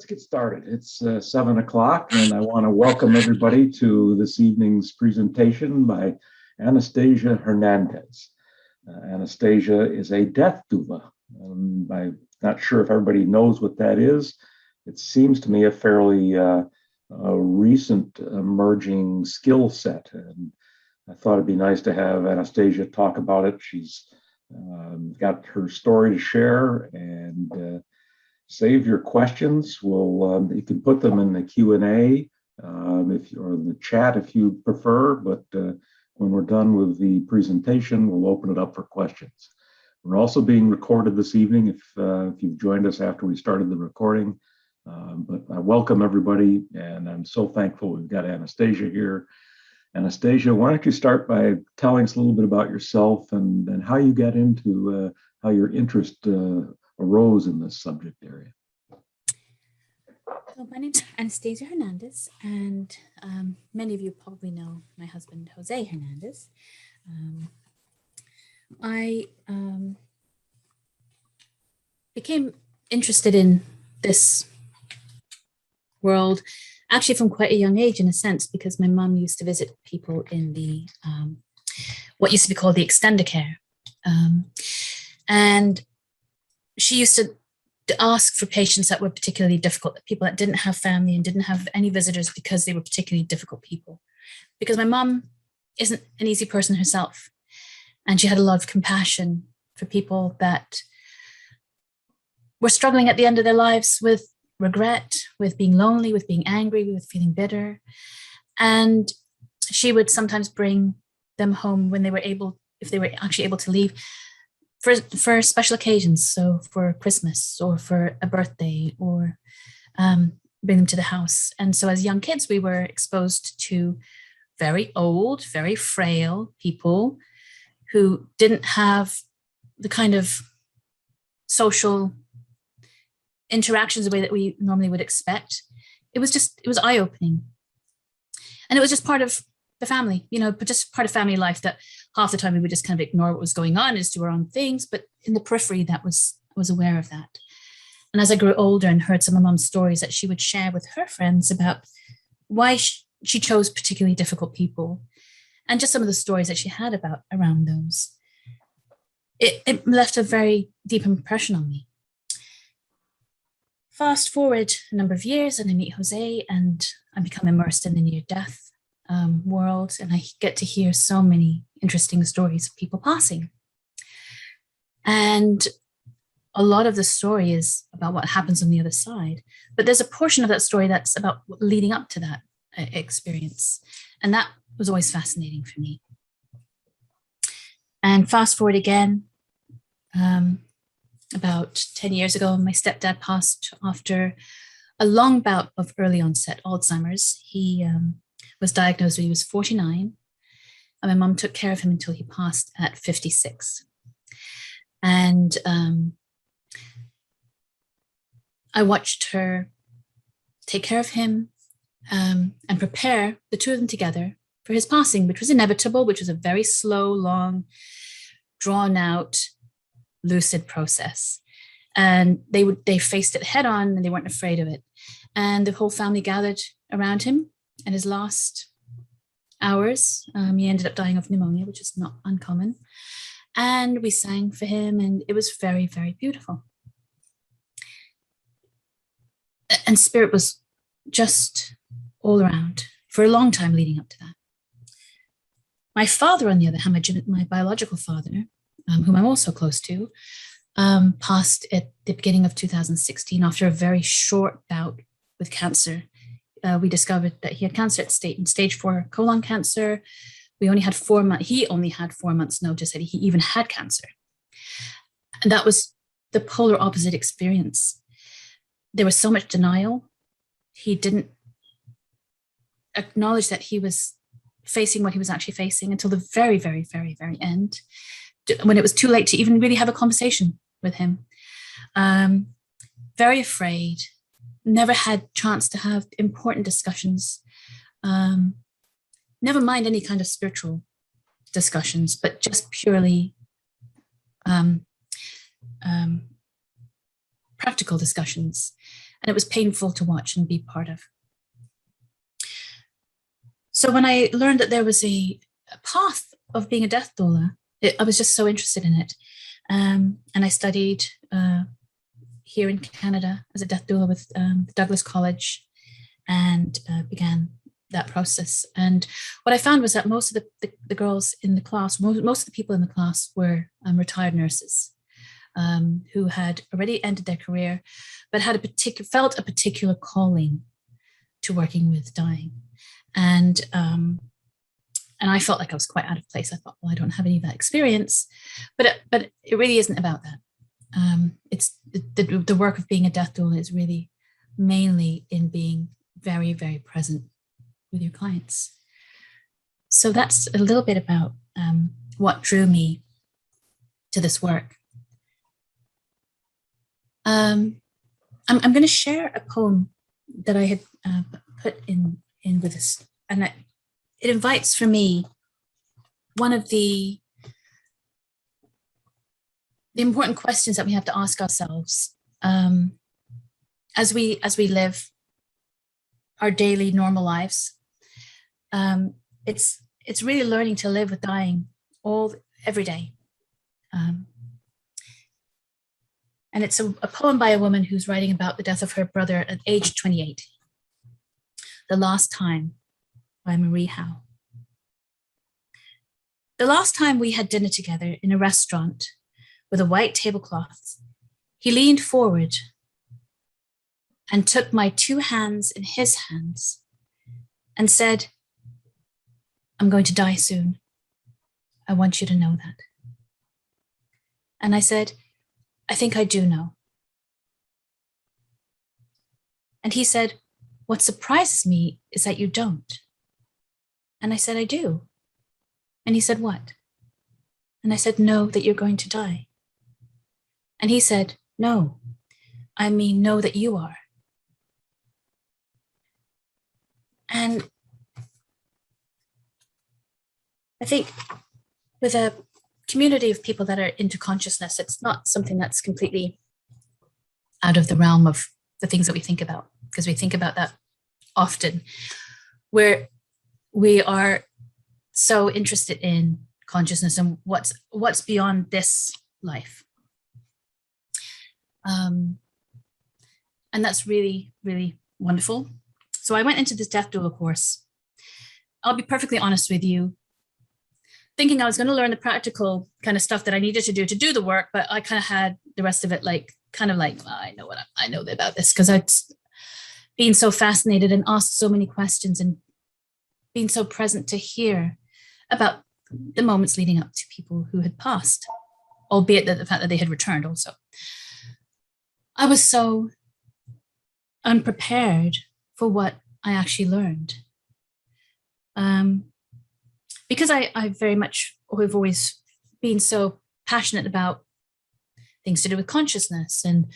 let's get started. It's 7 o'clock, and I want to welcome everybody to this evening's presentation by Anastasia Hernandez. Anastasia is a death doula. I'm not sure if everybody knows what that is. It seems to me a fairly recent emerging skill set, and I thought it'd be nice to have Anastasia talk about it. She's got her story to share, and save your questions. You can put them in the Q&A or the chat if you prefer, but when we're done with the presentation, we'll open it up for questions. We're also being recorded this evening if you've joined us after we started the recording. But I welcome everybody, and I'm so thankful we've got Anastasia here. Anastasia, why don't you start by telling us a little bit about yourself and how you got into how your interest arose in this subject area. So my name's Anastasia Hernandez, and many of you probably know my husband, Jose Hernandez. I became interested in this world actually from quite a young age, in a sense, because my mom used to visit people in the what used to be called the extended care, and she used to ask for patients that were particularly difficult, people that didn't have family and didn't have any visitors because they were particularly difficult people. Because my mom isn't an easy person herself, and she had a lot of compassion for people that were struggling at the end of their lives with regret, with being lonely, with being angry, with feeling bitter. And she would sometimes bring them home when they were able, if they were actually able to leave, for special occasions, so for Christmas or for a birthday, or bring them to the house. And so as young kids, we were exposed to very old, very frail people who didn't have the kind of social interactions the way that we normally would expect. It was eye-opening. And it was just part of the family, but just part of family life, that half the time we would just kind of ignore what was going on and just do our own things. But in the periphery, I was aware of that. And as I grew older and heard some of Mom's stories that she would share with her friends about why she chose particularly difficult people, and just some of the stories that she had around those, it left a very deep impression on me. Fast forward a number of years, and I meet Jose, and I become immersed in the near-death world, and I get to hear so many interesting stories of people passing. And a lot of the story is about what happens on the other side, but there's a portion of that story that's about leading up to that experience, and that was always fascinating for me. And fast forward again, about 10 years ago, my stepdad passed after a long bout of early onset Alzheimer's. He was diagnosed when he was 49, and my mom took care of him until he passed at 56. And I watched her take care of him and prepare the two of them together for his passing, which was inevitable, which was a very slow, long, drawn out, lucid process. And they faced it head on, and they weren't afraid of it. And the whole family gathered around him in his last hours. He ended up dying of pneumonia, which is not uncommon. And we sang for him, and it was very, very beautiful. And spirit was just all around for a long time leading up to that. My father, on the other hand, my biological father, whom I'm also close to, passed at the beginning of 2016 after a very short bout with cancer. We discovered that he had cancer at stage 4 colon cancer. We only had 4 months. He only had 4 months notice that he even had cancer. And that was the polar opposite experience. There was so much denial. He didn't acknowledge that he was facing what he was actually facing until the very, very, very, very end, when it was too late to even really have a conversation with him. Very afraid, never had chance to have important discussions, never mind any kind of spiritual discussions, but just purely practical discussions. And it was painful to watch and be part of. So when I learned that there was a path of being a death doula, I was just so interested in it. And I studied here in Canada as a death doula with Douglas College, and began that process. And what I found was that most of the girls in the class, most of the people in the class were retired nurses who had already ended their career, but had felt a particular calling to working with dying. And I felt like I was quite out of place. I thought, well, I don't have any of that experience, but it really isn't about that. It's the work of being a death doula is really mainly in being very, very present with your clients. So that's a little bit about what drew me to this work. I'm going to share a poem that I had put in with this, and it invites for me one of the important questions that we have to ask ourselves as we live our daily normal lives. It's really learning to live with dying every day. And it's a poem by a woman who's writing about the death of her brother at age 28. The Last Time by Marie Howe. The last time we had dinner together in a restaurant with a white tablecloth, he leaned forward and took my two hands in his hands and said, "I'm going to die soon. I want you to know that." And I said, "I think I do know." And he said, "What surprises me is that you don't." And I said, "I do." And he said, "What?" And I said, "Know that you're going to die." And he said, "No, I mean, know that you are." And I think with a community of people that are into consciousness, it's not something that's completely out of the realm of the things that we think about, because we think about that often, where we are so interested in consciousness and what's beyond this life. And that's really, really wonderful. So I went into this death doula course. I'll be perfectly honest with you, thinking I was going to learn the practical kind of stuff that I needed to do the work, but I kind of had the rest of it well, I know about this, because I'd been so fascinated and asked so many questions and been so present to hear about the moments leading up to people who had passed, albeit that the fact that they had returned also. I was so unprepared for what I actually learned. Because I very much have always been so passionate about things to do with consciousness and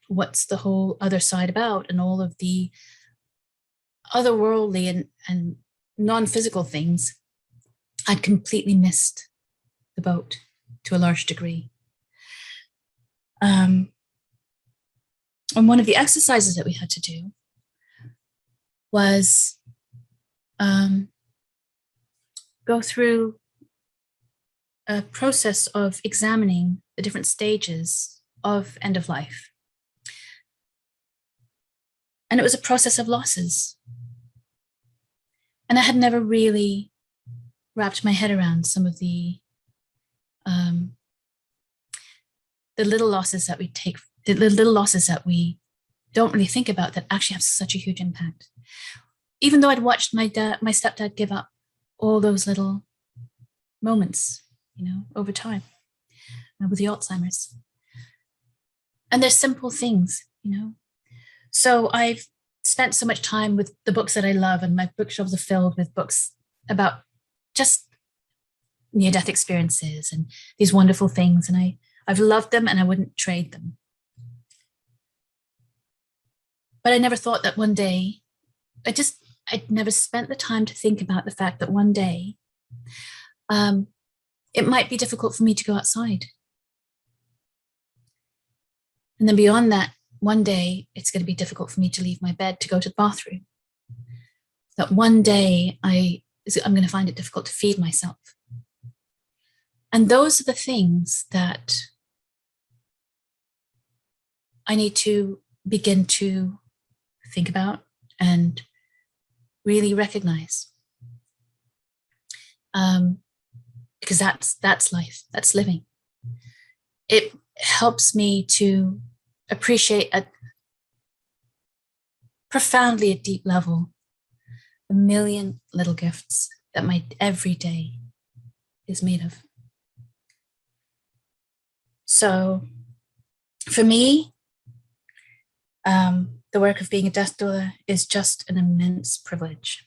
what's the whole other side about, and all of the otherworldly and non-physical things, I'd completely missed the boat to a large degree. And one of the exercises that we had to do was go through a process of examining the different stages of end of life. And it was a process of losses. And I had never really wrapped my head around some of the little losses that we take, the little losses that we don't really think about that actually have such a huge impact. Even though I'd watched my stepdad give up all those little moments, over time with the Alzheimer's. And they're simple things, So I've spent so much time with the books that I love, and my bookshelves are filled with books about just near-death experiences and these wonderful things. And I've loved them, and I wouldn't trade them. But I never thought that one day, I'd never spent the time to think about the fact that one day it might be difficult for me to go outside. And then beyond that, one day it's going to be difficult for me to leave my bed to go to the bathroom. That one day I'm going to find it difficult to feed myself. And those are the things that I need to begin to think about and really recognize. Because that's life, that's living. It helps me to appreciate at profoundly a deep level a million little gifts that my every day is made of. So for me, the work of being a death doula is just an immense privilege.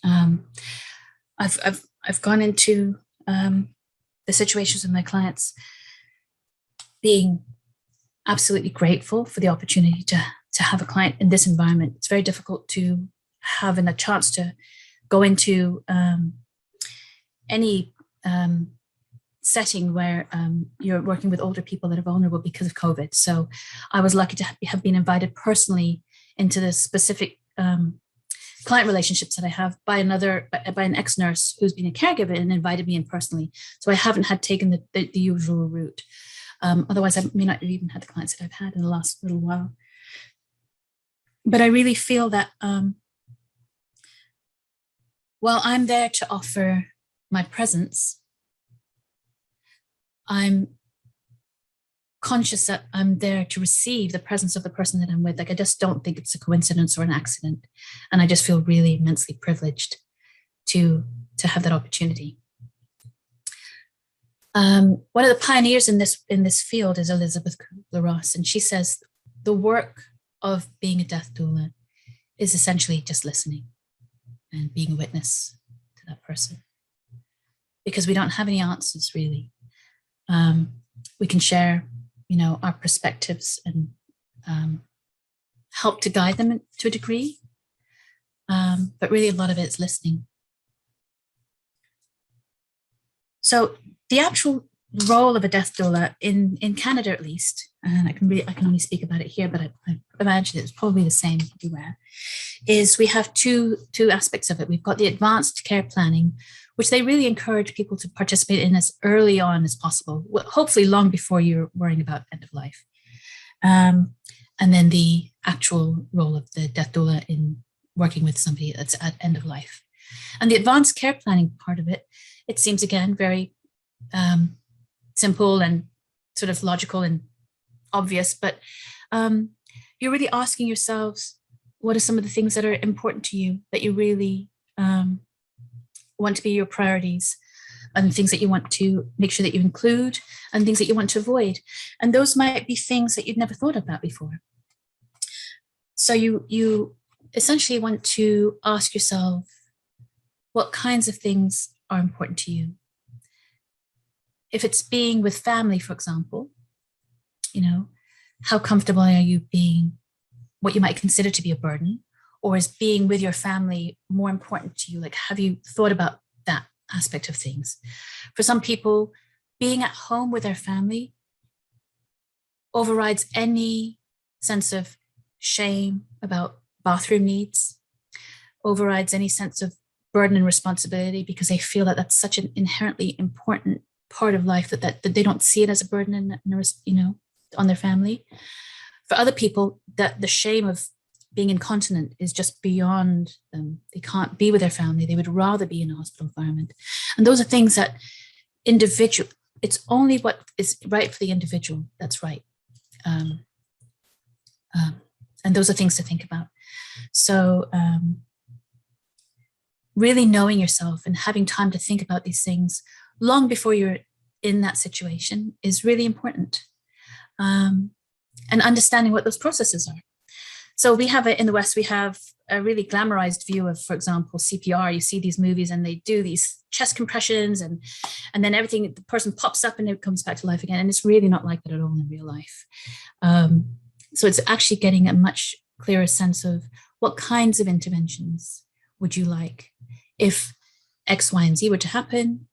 I've gone into the situations with my clients being absolutely grateful for the opportunity to have a client in this environment. It's very difficult to having a chance to go into any setting where you're working with older people that are vulnerable because of COVID. So I was lucky to have been invited personally into the specific client relationships that I have by an ex-nurse who's been a caregiver and invited me in personally. So I haven't had taken the usual route. Otherwise, I may not have even had the clients that I've had in the last little while. But I really feel that while I'm there to offer my presence, I'm conscious that I'm there to receive the presence of the person that I'm with. Like, I just don't think it's a coincidence or an accident. And I just feel really immensely privileged to have that opportunity. One of the pioneers in this field is Elizabeth Kubler-Ross, and she says the work of being a death doula is essentially just listening and being a witness to that person, because we don't have any answers really. We can share, our perspectives and help to guide them to a degree, but really a lot of it is listening. So the actual role of a death doula in Canada, at least, and I can only speak about it here, but I imagine it's probably the same everywhere, is we have two aspects of it. We've got the advanced care planning, which they really encourage people to participate in as early on as possible, hopefully long before you're worrying about end of life. And then the actual role of the death doula in working with somebody that's at end of life. And the advanced care planning part of it, it seems again very simple and sort of logical and obvious, but you're really asking yourselves, what are some of the things that are important to you, that you really want to be your priorities, and things that you want to make sure that you include, and things that you want to avoid. And those might be things that you'd never thought about before. So you essentially want to ask yourself, what kinds of things are important to you? If it's being with family, for example, how comfortable are you being what you might consider to be a burden? Or is being with your family more important to you? Like, have you thought about that aspect of things? For some people, being at home with their family overrides any sense of shame about bathroom needs, overrides any sense of burden and responsibility, because they feel that that's such an inherently important part of life that they don't see it as a burden on their family. For other people, that the shame of being incontinent is just beyond them. They can't be with their family. They would rather be in a hospital environment. And those are things that it's only what is right for the individual that's right. And those are things to think about. So really knowing yourself and having time to think about these things long before you're in that situation is really important. And understanding what those processes are. So we have in the West, we have a really glamorized view of, for example, CPR. You see these movies and they do these chest compressions and then everything, the person pops up and it comes back to life again. And it's really not like that at all in real life. So it's actually getting a much clearer sense of what kinds of interventions would you like if X, Y, and Z were to happen?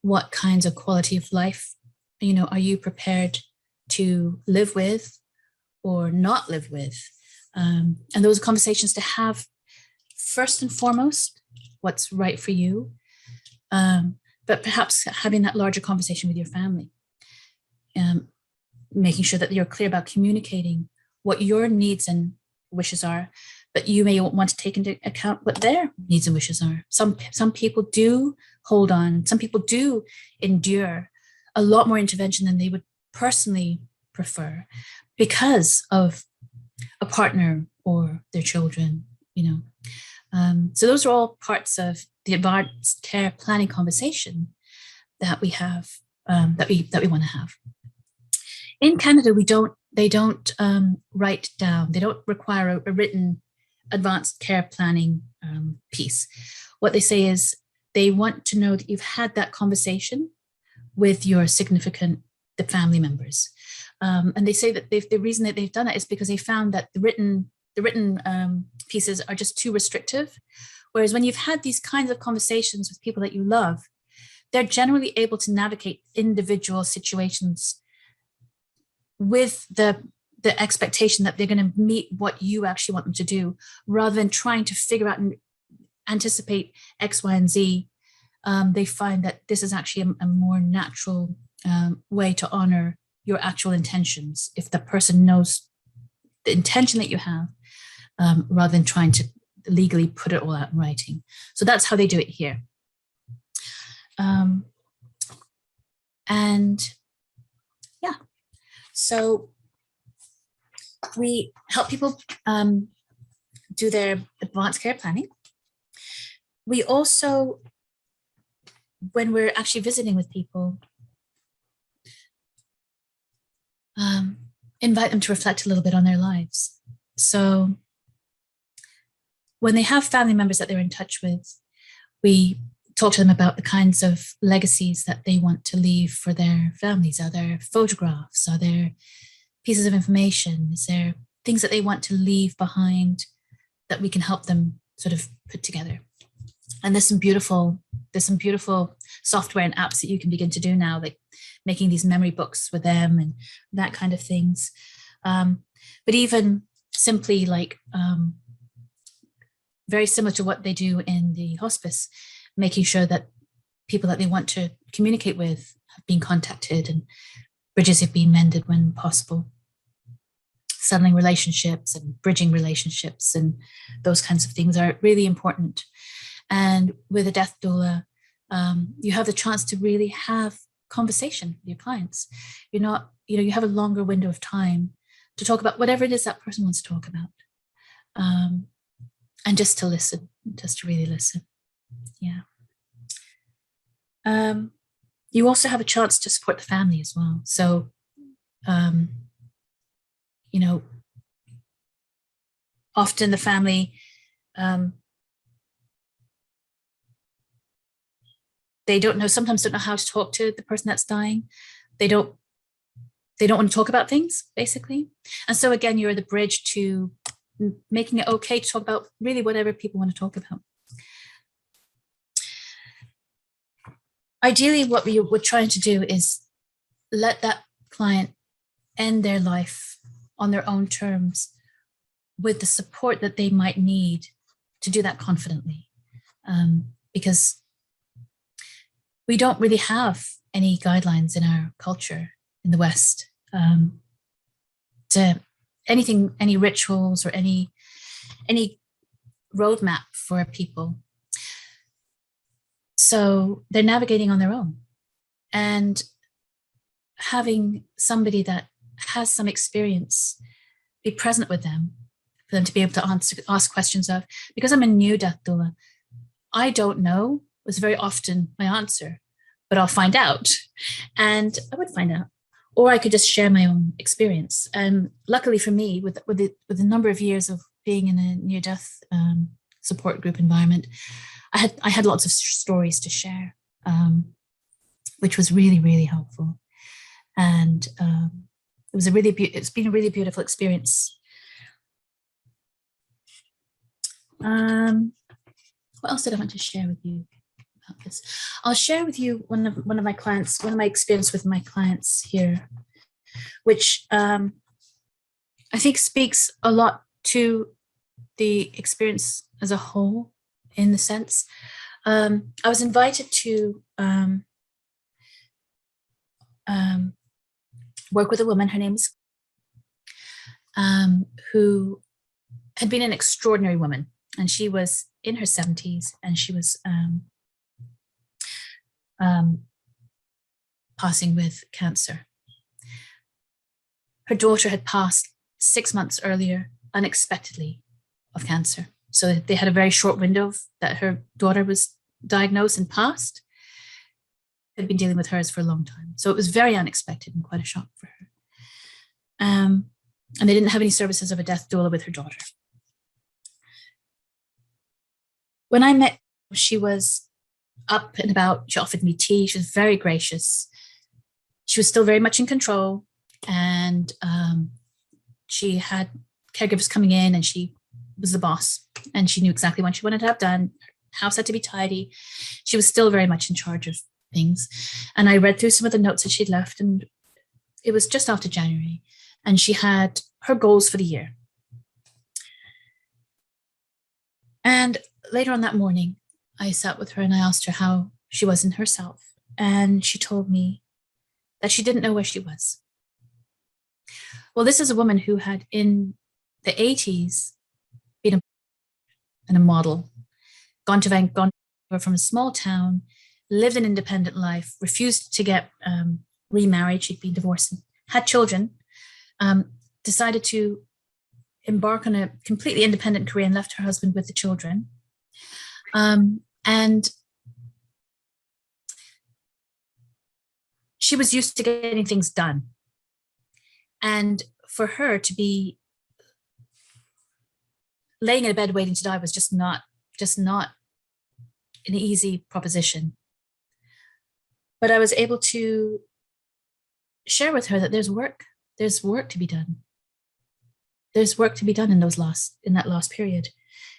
What kinds of quality of life, are you prepared to live with? or not live with. And those conversations to have first and foremost what's right for you, but perhaps having that larger conversation with your family, making sure that you're clear about communicating what your needs and wishes are, but you may want to take into account what their needs and wishes are. Some people do hold on. Some people do endure a lot more intervention than they would personally prefer because of a partner or their children, So those are all parts of the advanced care planning conversation that we have, that we want to have. In Canada, they don't write down. They don't require a written advanced care planning piece. What they say is they want to know that you've had that conversation with your significant family members. And they say that the reason that they've done it is because they found that the written pieces are just too restrictive. Whereas when you've had these kinds of conversations with people that you love, they're generally able to navigate individual situations with the expectation that they're going to meet what you actually want them to do, rather than trying to figure out and anticipate X, Y, and Z. They find that this is actually a more natural way to honor your actual intentions if the person knows the intention that you have, rather than trying to legally put it all out in writing. So that's how they do it here. And yeah, so we help people do their advanced care planning. We also, when we're actually visiting with people, invite them to reflect a little bit on their lives. So when they have family members that they're in touch with, we talk to them about the kinds of legacies that they want to leave for their families. Are there photographs? Are there pieces of information? Is there things that they want to leave behind that we can help them sort of put together? And there's some beautiful software and apps that you can begin to do now, like making these memory books with them and that kind of things. But even simply like very similar to what they do in the hospice, making sure that people that they want to communicate with have been contacted and bridges have been mended when possible. Settling relationships and bridging relationships and those kinds of things are really important. And with a death doula, you have the chance to really have conversation with your clients. You're not, you have a longer window of time to talk about whatever it is that person wants to talk about. And just to listen, just to really listen. Yeah. You also have a chance to support the family as well. So, often the family, they sometimes don't know how to talk to the person that's dying. They don't want to talk about things, basically. And so again, you're the bridge to making it okay to talk about really whatever people want to talk about. Ideally, what we're trying to do is let that client end their life on their own terms with the support that they might need to do that confidently. Because we don't really have any guidelines in our culture in the West to anything, any rituals or any roadmap for people. So they're navigating on their own, and having somebody that has some experience be present with them, for them to be able to ask questions of, because I'm a new death doula, I don't know was very often my answer, but I'll find out. And I would find out, or I could just share my own experience. And luckily for me, with the number of years of being in a near-death support group environment, I had lots of stories to share, which was really, really helpful. And it's been a really beautiful experience. What else did I want to share with you about this? I'll share with you one of my clients, one of my experience with my clients here, which I think speaks a lot to the experience as a whole, in the sense. I was invited to work with a woman, her name is, who had been an extraordinary woman. And she was in her 70s, and she was passing with cancer. Her daughter had passed 6 months earlier, unexpectedly, of cancer. So they had a very short window that her daughter was diagnosed and passed. Had been dealing with hers for a long time. So it was very unexpected and quite a shock for her. And they didn't have any services of a death doula with her daughter. When I met, she was up and about. She offered me tea. She was very gracious. She was still very much in control. And she had caregivers coming in, and she was the boss. And she knew exactly what she wanted to have done. Her house had to be tidy. She was still very much in charge of things. And I read through some of the notes that she'd left, and it was just after January. And she had her goals for the year. And later on that morning, I sat with her and I asked her how she was in herself. And she told me that she didn't know where she was. Well, this is a woman who had, in the 80s, been a model, gone from a small town, lived an independent life, refused to get remarried. She'd been divorced and had children, decided to embark on a completely independent career and left her husband with the children. And she was used to getting things done. And for her to be laying in a bed waiting to die was just not an easy proposition. But I was able to share with her that there's work to be done. There's work to be done in that last period.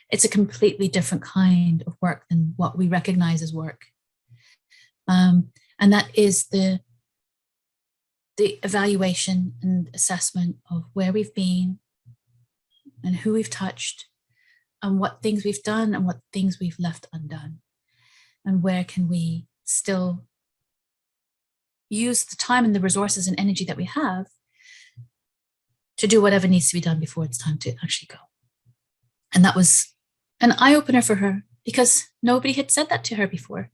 It's a completely different kind of work than what we recognize as work. And that is the evaluation and assessment of where we've been and who we've touched and what things we've done and what things we've left undone. And where can we still use the time and the resources and energy that we have to do whatever needs to be done before it's time to actually go. And that was an eye-opener for her, because nobody had said that to her before,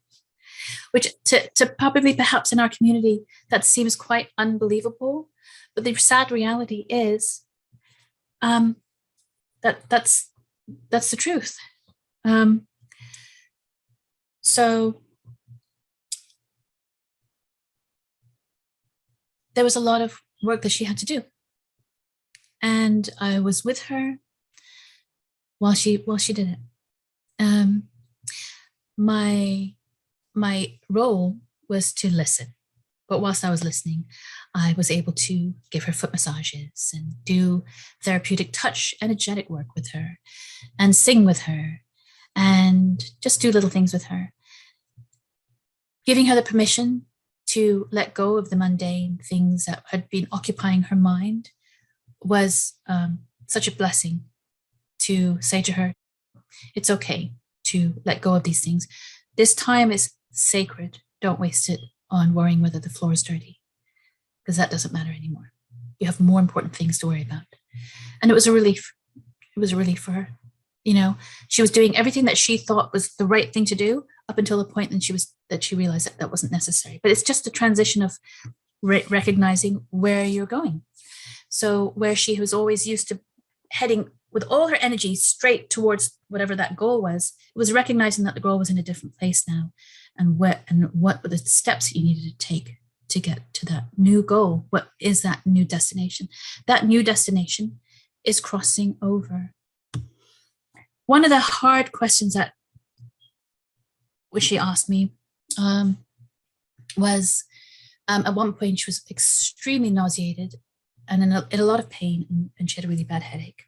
which to probably perhaps in our community, that seems quite unbelievable. But the sad reality is that's the truth. So there was a lot of work that she had to do. And I was with her while she did it. My role was to listen. But whilst I was listening, I was able to give her foot massages and do therapeutic touch, energetic work with her, and sing with her, and just do little things with her. Giving her the permission to let go of the mundane things that had been occupying her mind was such a blessing. To say to her, it's okay to let go of these things. This time is sacred. Don't waste it on worrying whether the floor is dirty, because that doesn't matter anymore. You have more important things to worry about. And it was a relief. It was a relief for her. You know, she was doing everything that she thought was the right thing to do up until the point that she realized that wasn't necessary. But it's just a transition of recognizing where you're going. So where she was always used to heading with all her energy straight towards whatever that goal was, it was recognizing that the goal was in a different place now, and what were the steps that you needed to take to get to that new goal. What is that new destination? That new destination is crossing over. One of the hard questions that which she asked me was at one point she was extremely nauseated and in a lot of pain, and she had a really bad headache.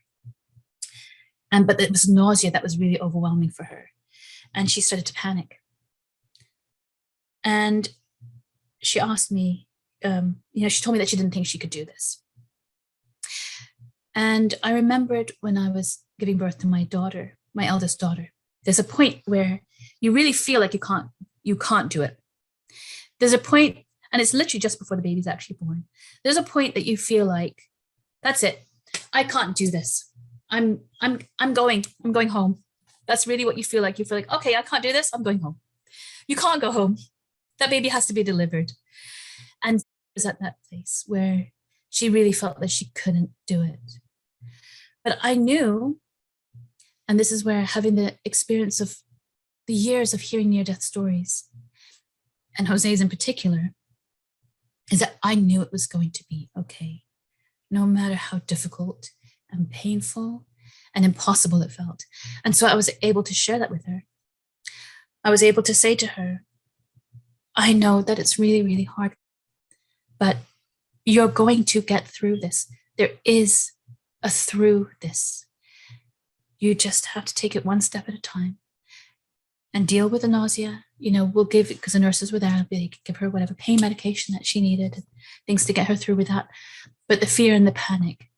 But it was nausea that was really overwhelming for her. And she started to panic. And she asked me, she told me that she didn't think she could do this. And I remembered when I was giving birth to my daughter, my eldest daughter, there's a point where you really feel like you can't do it. There's a point, and it's literally just before the baby's actually born. There's a point that you feel like, that's it. I can't do this. I'm going home. That's really what you feel like. You feel like, okay, I can't do this. I'm going home. You can't go home. That baby has to be delivered. And it was at that place where she really felt that she couldn't do it. But I knew, and this is where having the experience of the years of hearing near-death stories, and Jose's in particular, is that I knew it was going to be okay, no matter how difficult and painful and impossible it felt. And so I was able to share that with her. I was able to say to her, I know that it's really, really hard, but you're going to get through this. There is a through this. You just have to take it one step at a time and deal with the nausea. We'll give, because the nurses were there, they could give her whatever pain medication that she needed, things to get her through with that. But the fear and the panic,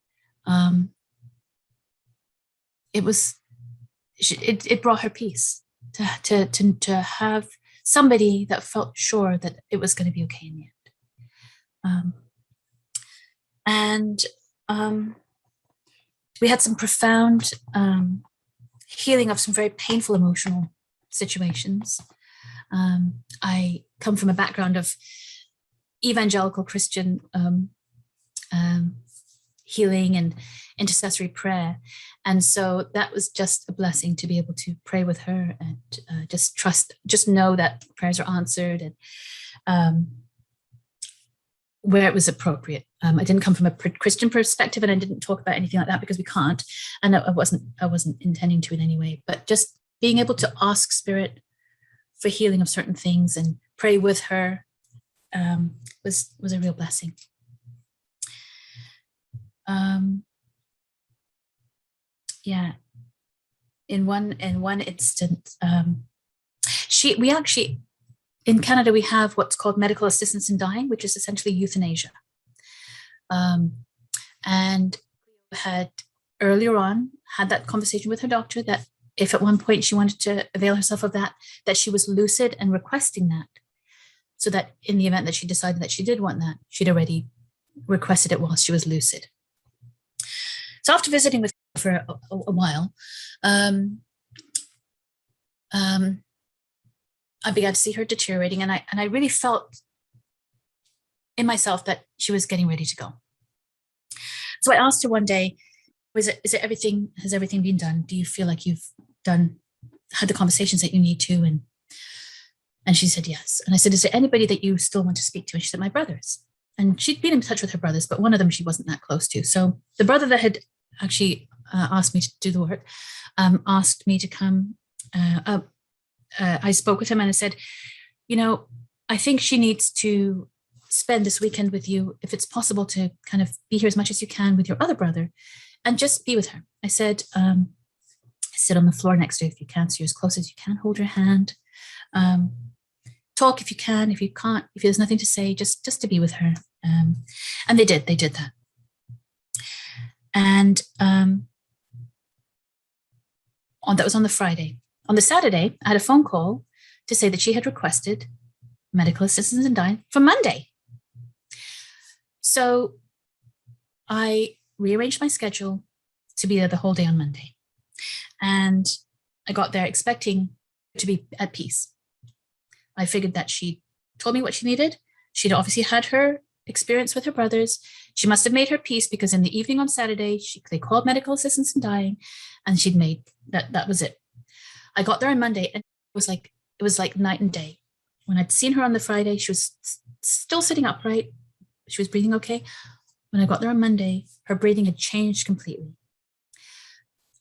it brought her peace to have somebody that felt sure that it was going to be okay in the end. We had some profound healing of some very painful emotional situations. I come from a background of evangelical Christian healing and intercessory prayer. And so that was just a blessing to be able to pray with her and just know that prayers are answered and where it was appropriate. I didn't come from a Christian perspective, and I didn't talk about anything like that because we can't. And I wasn't intending to in any way, but just being able to ask Spirit for healing of certain things and pray with her was a real blessing. In one instance, we actually, in Canada, we have what's called medical assistance in dying, which is essentially euthanasia. And had earlier on had that conversation with her doctor that if at one point she wanted to avail herself of that she was lucid and requesting that, so that in the event that she decided that she did want that, she'd already requested it while she was lucid. So after visiting with her for a while, I began to see her deteriorating, and I really felt in myself that she was getting ready to go. So I asked her one day, has everything been done? Do you feel like you've had the conversations that you need to? And she said yes. And I said, is there anybody that you still want to speak to? And she said, my brothers. And she'd been in touch with her brothers, but one of them she wasn't that close to. So the brother that had actually asked me to do the work asked me to come. I spoke with him and I said, I think she needs to spend this weekend with you, if it's possible, to kind of be here as much as you can with your other brother and just be with her. I said, sit on the floor next to her if you can, so you're as close as you can, hold her hand, talk if you can, if you can't, if there's nothing to say, just to be with her. And they did that. And that was on the Friday. On the Saturday, I had a phone call to say that she had requested medical assistance in dying for Monday. So I rearranged my schedule to be there the whole day on Monday. And I got there expecting to be at peace. I figured that she told me what she needed. She'd obviously had her experience with her brothers. She must have made her peace, because in the evening on Saturday, they called medical assistance in dying, and she'd made that was it. I got there on Monday, and it was like night and day. When I'd seen her on the Friday, she was still sitting upright. She was breathing okay. When I got there on Monday, her breathing had changed completely.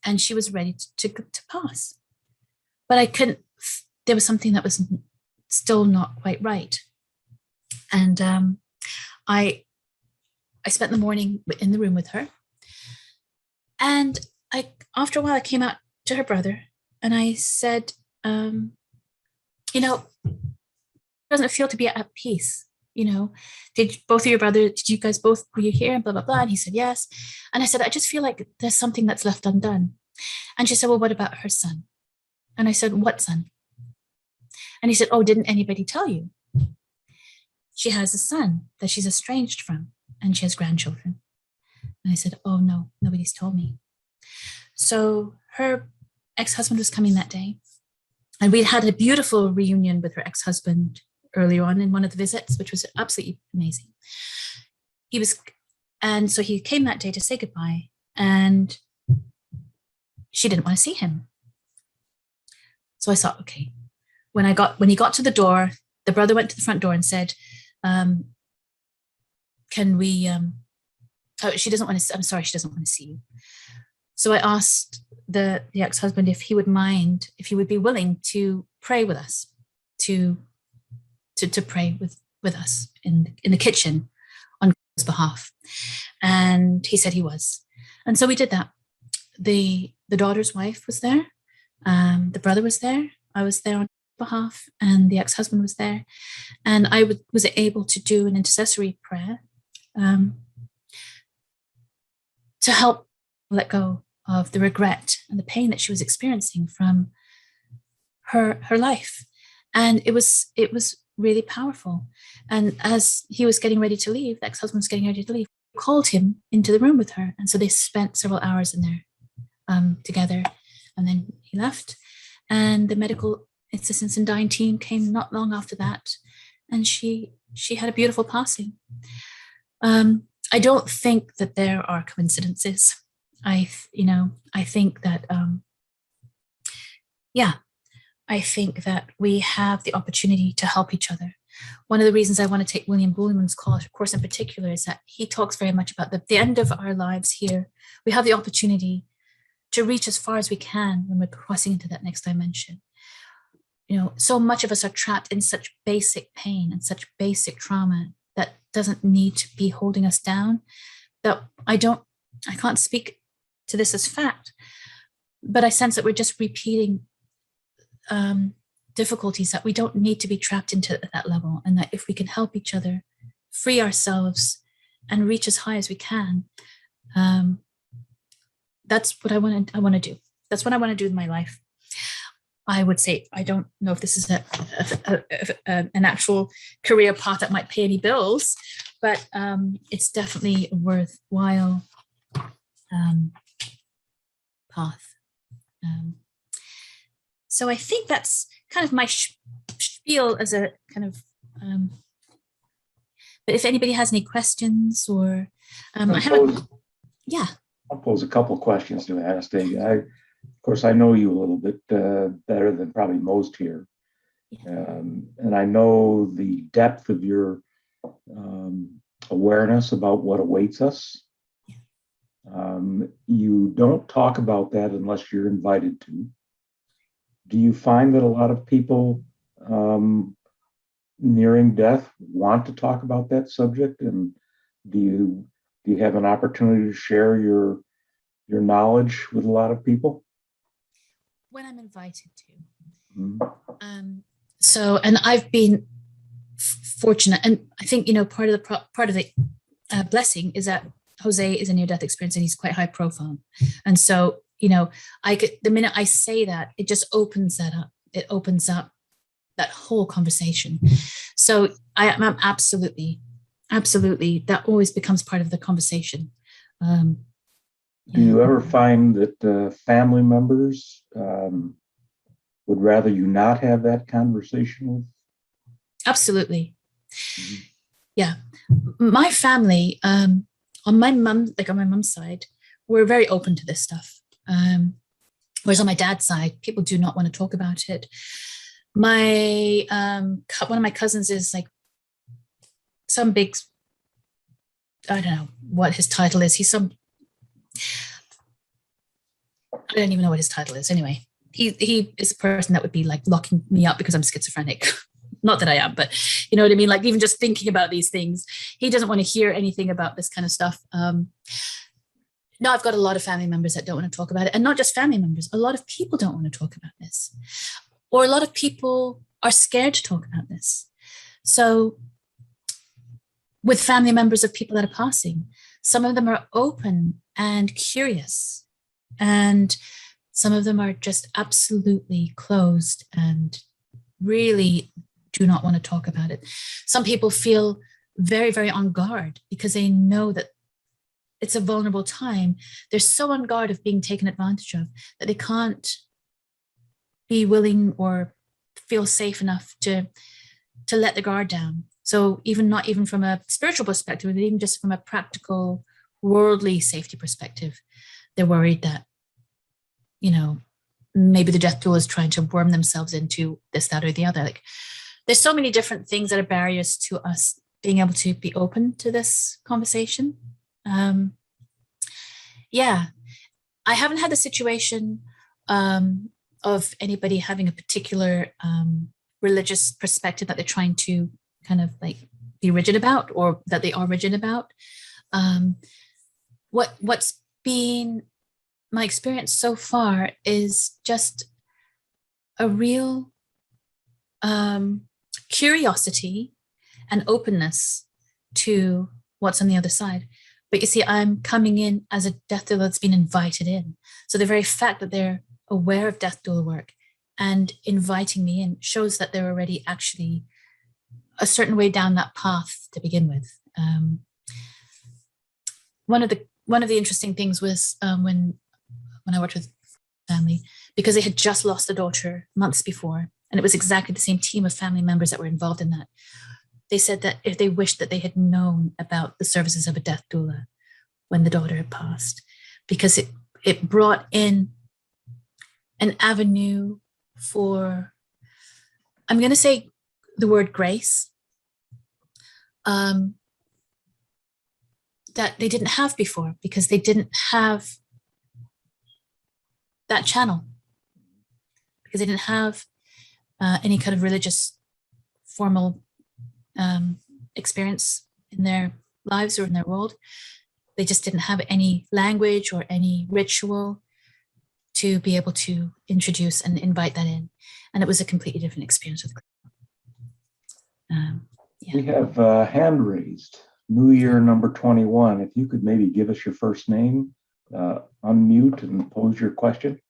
And she was ready to pass. But I couldn't, there was something that was still not quite right. And I spent the morning in the room with her. And after a while, I came out to her brother and I said, it doesn't feel to be at peace. did both of your brothers, did you guys both, were you here? And blah, blah, blah. And he said, yes. And I said, I just feel like there's something that's left undone. And she said, well, what about her son? And I said, what son? And he said, oh, didn't anybody tell you? She has a son that she's estranged from, and she has grandchildren. And I said, oh, no, nobody's told me. So her ex-husband was coming that day. And we'd had a beautiful reunion with her ex-husband earlier on in one of the visits, which was absolutely amazing. And so he came that day to say goodbye, and she didn't want to see him. So I thought, okay. When he got to the door, the brother went to the front door and said, can we, she doesn't want to, I'm sorry, she doesn't want to see you. So I asked the ex-husband if he would mind, if he would be willing to pray with us, to pray with us in the kitchen on his behalf. And he said he was. And so we did that. The daughter's wife was there. The brother was there. I was there on behalf, and the ex-husband was there. And I was able to do an intercessory prayer to help let go of the regret and the pain that she was experiencing from her life. And it was really powerful. And as he was getting ready to leave, the ex-husband was getting ready to leave, called him into the room with her. And so they spent several hours in there together. And then he left. And the medical assistance and dying team came not long after that. And she had a beautiful passing. I don't think that there are coincidences. I think that, I think that we have the opportunity to help each other. One of the reasons I want to take William Buhlman's course in particular is that he talks very much about the end of our lives here. We have the opportunity to reach as far as we can when we're crossing into that next dimension. So much of us are trapped in such basic pain and such basic trauma that doesn't need to be holding us down. That I can't speak to this as fact, but I sense that we're just repeating difficulties that we don't need to be trapped into at that level. And that if we can help each other free ourselves and reach as high as we can, that's what I want to do. That's what I want to do with my life. I would say, I don't know if this is an actual career path that might pay any bills, but it's definitely a worthwhile path. So I think that's kind of my spiel as a kind of, but if anybody has any questions or I'll pose a couple questions to Anastasia. Of course, I know you a little bit better than probably most here. Yeah. And I know the depth of your awareness about what awaits us. Yeah. You don't talk about that unless you're invited to. Do you find that a lot of people nearing death want to talk about that subject? And do you have an opportunity to share your knowledge with a lot of people? When I'm invited to. Mm-hmm. So, and I've been fortunate, and I think part of the blessing is that Jose is a near-death experience, and he's quite high profile, and so the minute I say that, it just opens that up. It opens up that whole conversation. So I'm absolutely, that always becomes part of the conversation. Do you ever find that family members would rather you not have that conversation with? Absolutely. Mm-hmm. Yeah. My family, on my mom's side, we're very open to this stuff. Whereas on my dad's side, people do not want to talk about it. My one of my cousins is like some big, I don't know what his title is. I don't even know what his title is. Anyway, he is a person that would be like locking me up because I'm schizophrenic. Not that I am, but you know what I mean? Like even just thinking about these things, he doesn't want to hear anything about this kind of stuff. No, I've got a lot of family members that don't want to talk about it. And not just family members. A lot of people don't want to talk about this. Or a lot of people are scared to talk about this. So with family members of people that are passing. Some of them are open and curious, and some of them are just absolutely closed and really do not want to talk about it. Some people feel very, very on guard because they know that it's a vulnerable time. They're so on guard of being taken advantage of that they can't be willing or feel safe enough to let the guard down. So not even from a spiritual perspective, but even just from a practical, worldly safety perspective, they're worried that, maybe the death doula is trying to worm themselves into this, that, or the other. Like, there's so many different things that are barriers to us being able to be open to this conversation. I haven't had the situation of anybody having a particular religious perspective that they're trying to kind of like be rigid about, or that they are rigid about. What's been my experience so far is just a real curiosity and openness to what's on the other side. But you see, I'm coming in as a death doula that's been invited in. So the very fact that they're aware of death doula work and inviting me in shows that they're already actually a certain way down that path to begin with. One of the interesting things was when I worked with family, because they had just lost a daughter months before, and it was exactly the same team of family members that were involved in that. They said that if they wished that they had known about the services of a death doula when the daughter had passed, because it brought in an avenue for, I'm going to say the word grace, that they didn't have before, because they didn't have that channel, because they didn't have any kind of religious formal experience in their lives or in their world. They just didn't have any language or any ritual to be able to introduce and invite that in. And it was a completely different experience with We have hand raised. New Year number 21. If you could maybe give us your first name, unmute and pose your question.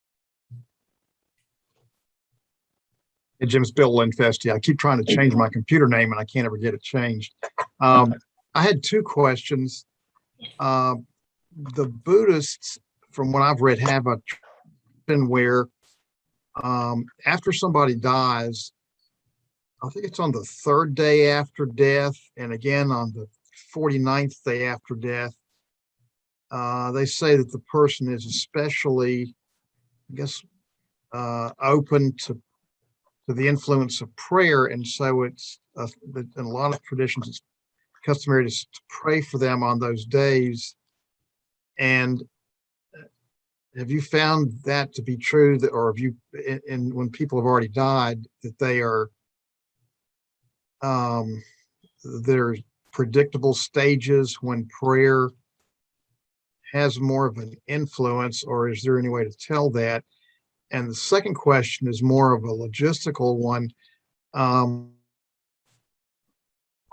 Hey, Jim, it's Bill Linfesti. I keep trying to change my computer name and I can't ever get it changed. I had two questions. The Buddhists, from what I've read, have a tradition where after somebody dies, I think it's on the third day after death, and again on the 49th day after death, they say that the person is especially, I guess, open to the influence of prayer. And so it's, in a lot of traditions, it's customary to pray for them on those days. And have you found that to be true, that, or have you, and when people have already died, that they are, there's predictable stages when prayer has more of an influence, or is there any way to tell that? And the second question is more of a logistical one.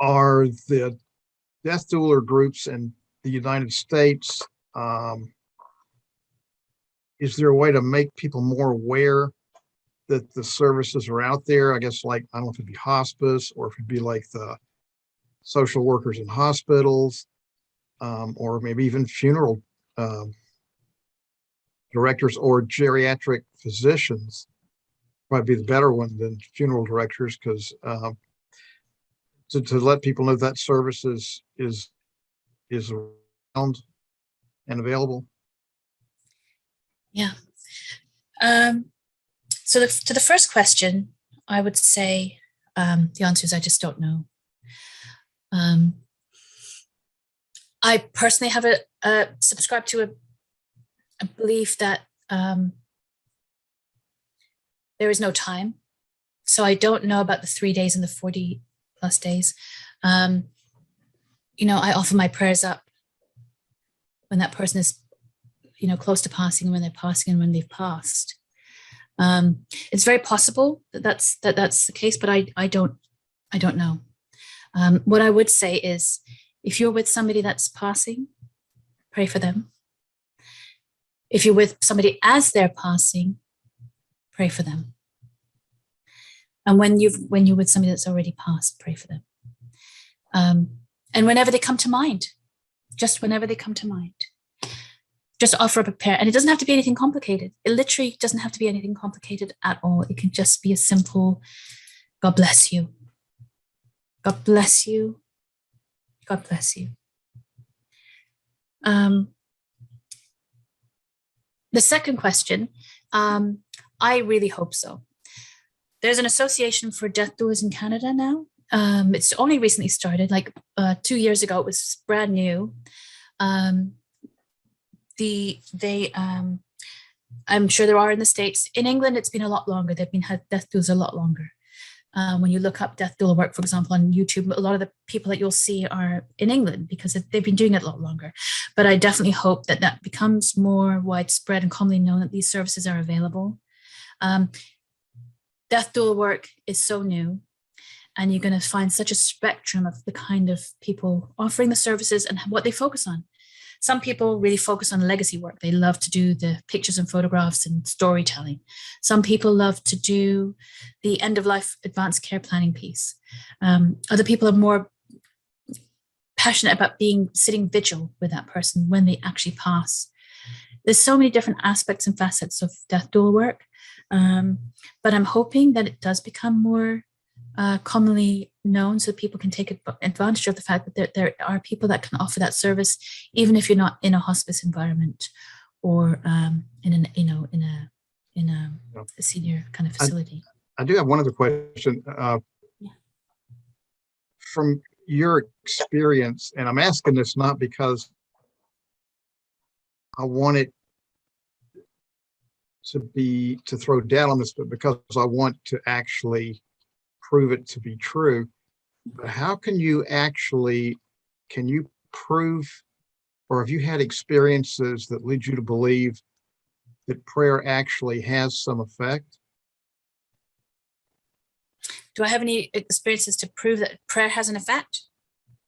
Are the death doula groups in the United States, is there a way to make people more aware that the services are out there? I guess, like, I don't know if it'd be hospice, or if it'd be like the social workers in hospitals, or maybe even funeral directors or geriatric physicians. Probably be the better one than funeral directors, because to let people know that service is around and available. Yeah. So to the first question, I would say the answer is I just don't know. I personally have subscribed to a belief that there is no time. So I don't know about the 3 days and the 40 plus days. I offer my prayers up when that person is, close to passing, when they're passing, and when they've passed. It's very possible that that's the case, but I don't know. What I would say is, If you're with somebody that's passing, pray for them. If you're with somebody as they're passing, pray for them. And when you're with somebody that's already passed, pray for them. And whenever they come to mind, just whenever they come to mind, just offer up a prayer. And it doesn't have to be anything complicated. It literally doesn't have to be anything complicated at all. It can just be a simple, God bless you. God bless you. God bless you. The second question, I really hope so. There's an association for death doulas in Canada now. It's only recently started, like 2 years ago. It was brand new. I'm sure there are in the States. In England, it's been a lot longer. They've been had death doulas a lot longer. When you look up death doula work, for example, on YouTube, a lot of the people that you'll see are in England because they've been doing it a lot longer. But I definitely hope that that becomes more widespread and commonly known that these services are available. Death doula work is so new, and you're going to find such a spectrum of the kind of people offering the services and what they focus on. Some people really focus on legacy work. They love to do the pictures and photographs and storytelling. Some people love to do the end-of-life advanced care planning piece. Other people are more passionate about sitting vigil with that person when they actually pass. There's so many different aspects and facets of death doula work, but I'm hoping that it does become more commonly known so people can take advantage of the fact that there are people that can offer that service, even if you're not in a hospice environment or in a senior kind of facility. I do have one other question. From your experience, and I'm asking this not because I want it to throw doubt on this, but because I want to actually prove it to be true. But how can you prove, or have you had experiences that lead you to believe that prayer actually has some effect? Do I have any experiences to prove that prayer has an effect?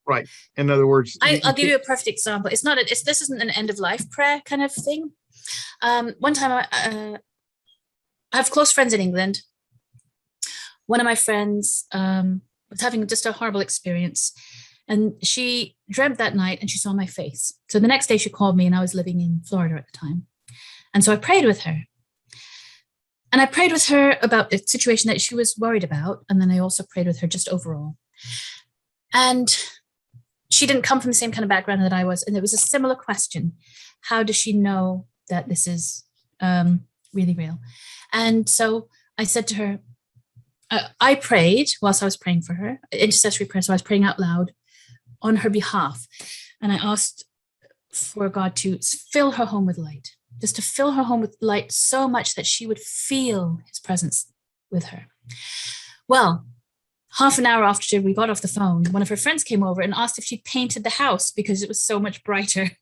Right. In other words, I'll give you a perfect example. This isn't an end of life prayer kind of thing. One time I have close friends in England. One of my friends was having just a horrible experience, and she dreamt that night and she saw my face. So the next day she called me, and I was living in Florida at the time. And so I prayed with her. And I prayed with her about the situation that she was worried about. And then I also prayed with her just overall. And she didn't come from the same kind of background that I was. And it was a similar question. How does she know that this is really real? And so I said to her, I prayed whilst I was praying for her, intercessory prayer. So I was praying out loud on her behalf. And I asked for God to fill her home with light, just to fill her home with light so much that she would feel his presence with her. Well, half an hour after we got off the phone, one of her friends came over and asked if she painted the house because it was so much brighter.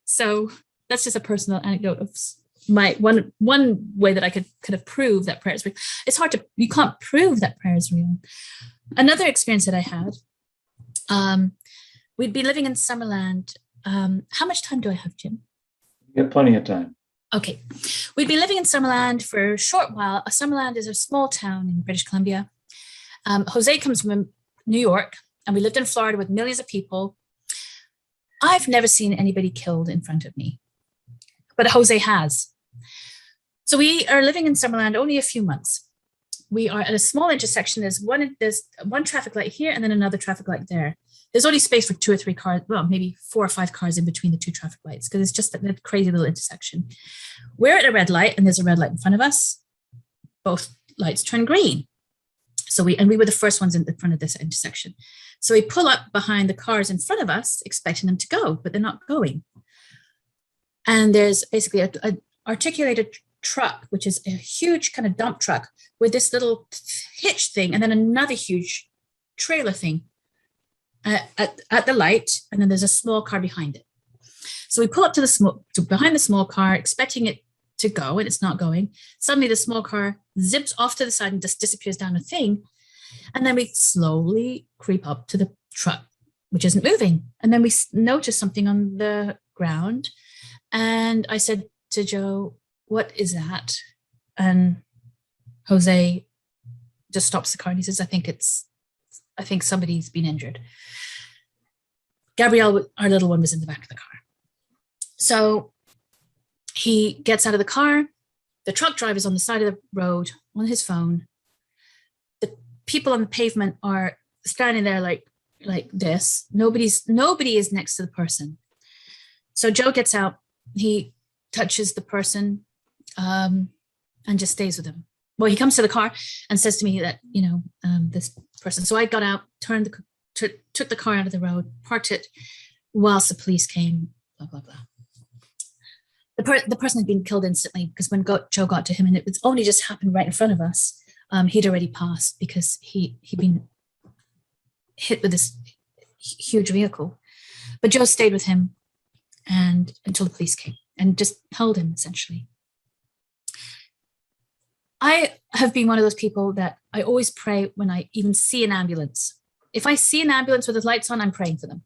So that's just a personal anecdote of my one way that I could kind of prove that prayer is real. It's hard you can't prove that prayer is real. Another experience that I had, we'd be living in Summerland. How much time do I have, Jim? You have plenty of time. Okay. We'd been living in Summerland for a short while. Summerland is a small town in British Columbia. Jose comes from New York, and we lived in Florida with millions of people. I've never seen anybody killed in front of me, but Jose has. So we are living in Summerland only a few months. We are at a small intersection. There's one traffic light here and then another traffic light there. There's only space for 2 or 3 cars, well, maybe 4 or 5 cars in between the 2 traffic lights because it's just that crazy little intersection. We're at a red light and there's a red light in front of us. Both lights turn green. So we were the first ones in the front of this intersection. So we pull up behind the cars in front of us, expecting them to go, but they're not going. And there's basically an articulated truck, which is a huge kind of dump truck with this little hitch thing, and then another huge trailer thing at the light, and then there's a small car behind it. So we pull up to behind the small car, expecting it to go, and it's not going. Suddenly the small car zips off to the side and just disappears down a thing. And then we slowly creep up to the truck. which isn't moving. And then we noticed something on the ground. And I said to Joe, what is that? And Jose just stops the car and he says, I think somebody's been injured. Gabrielle, our little one, was in the back of the car. So he gets out of the car. The truck driver's on the side of the road on his phone. The people on the pavement are standing there like this. Nobody is next to the person. So Joe gets out. He touches the person and just stays with him. Well, he comes to the car and says to me that, this person. So I got out, took the car out of the road, parked it whilst the police came, blah, blah, blah. The person had been killed instantly because when Joe got to him, and it was only just happened right in front of us, he'd already passed because he'd been hit with this huge vehicle. But Joe stayed with him and until the police came and just held him, essentially. I have been one of those people that I always pray when I even see an ambulance. If I see an ambulance with the lights on, I'm praying for them.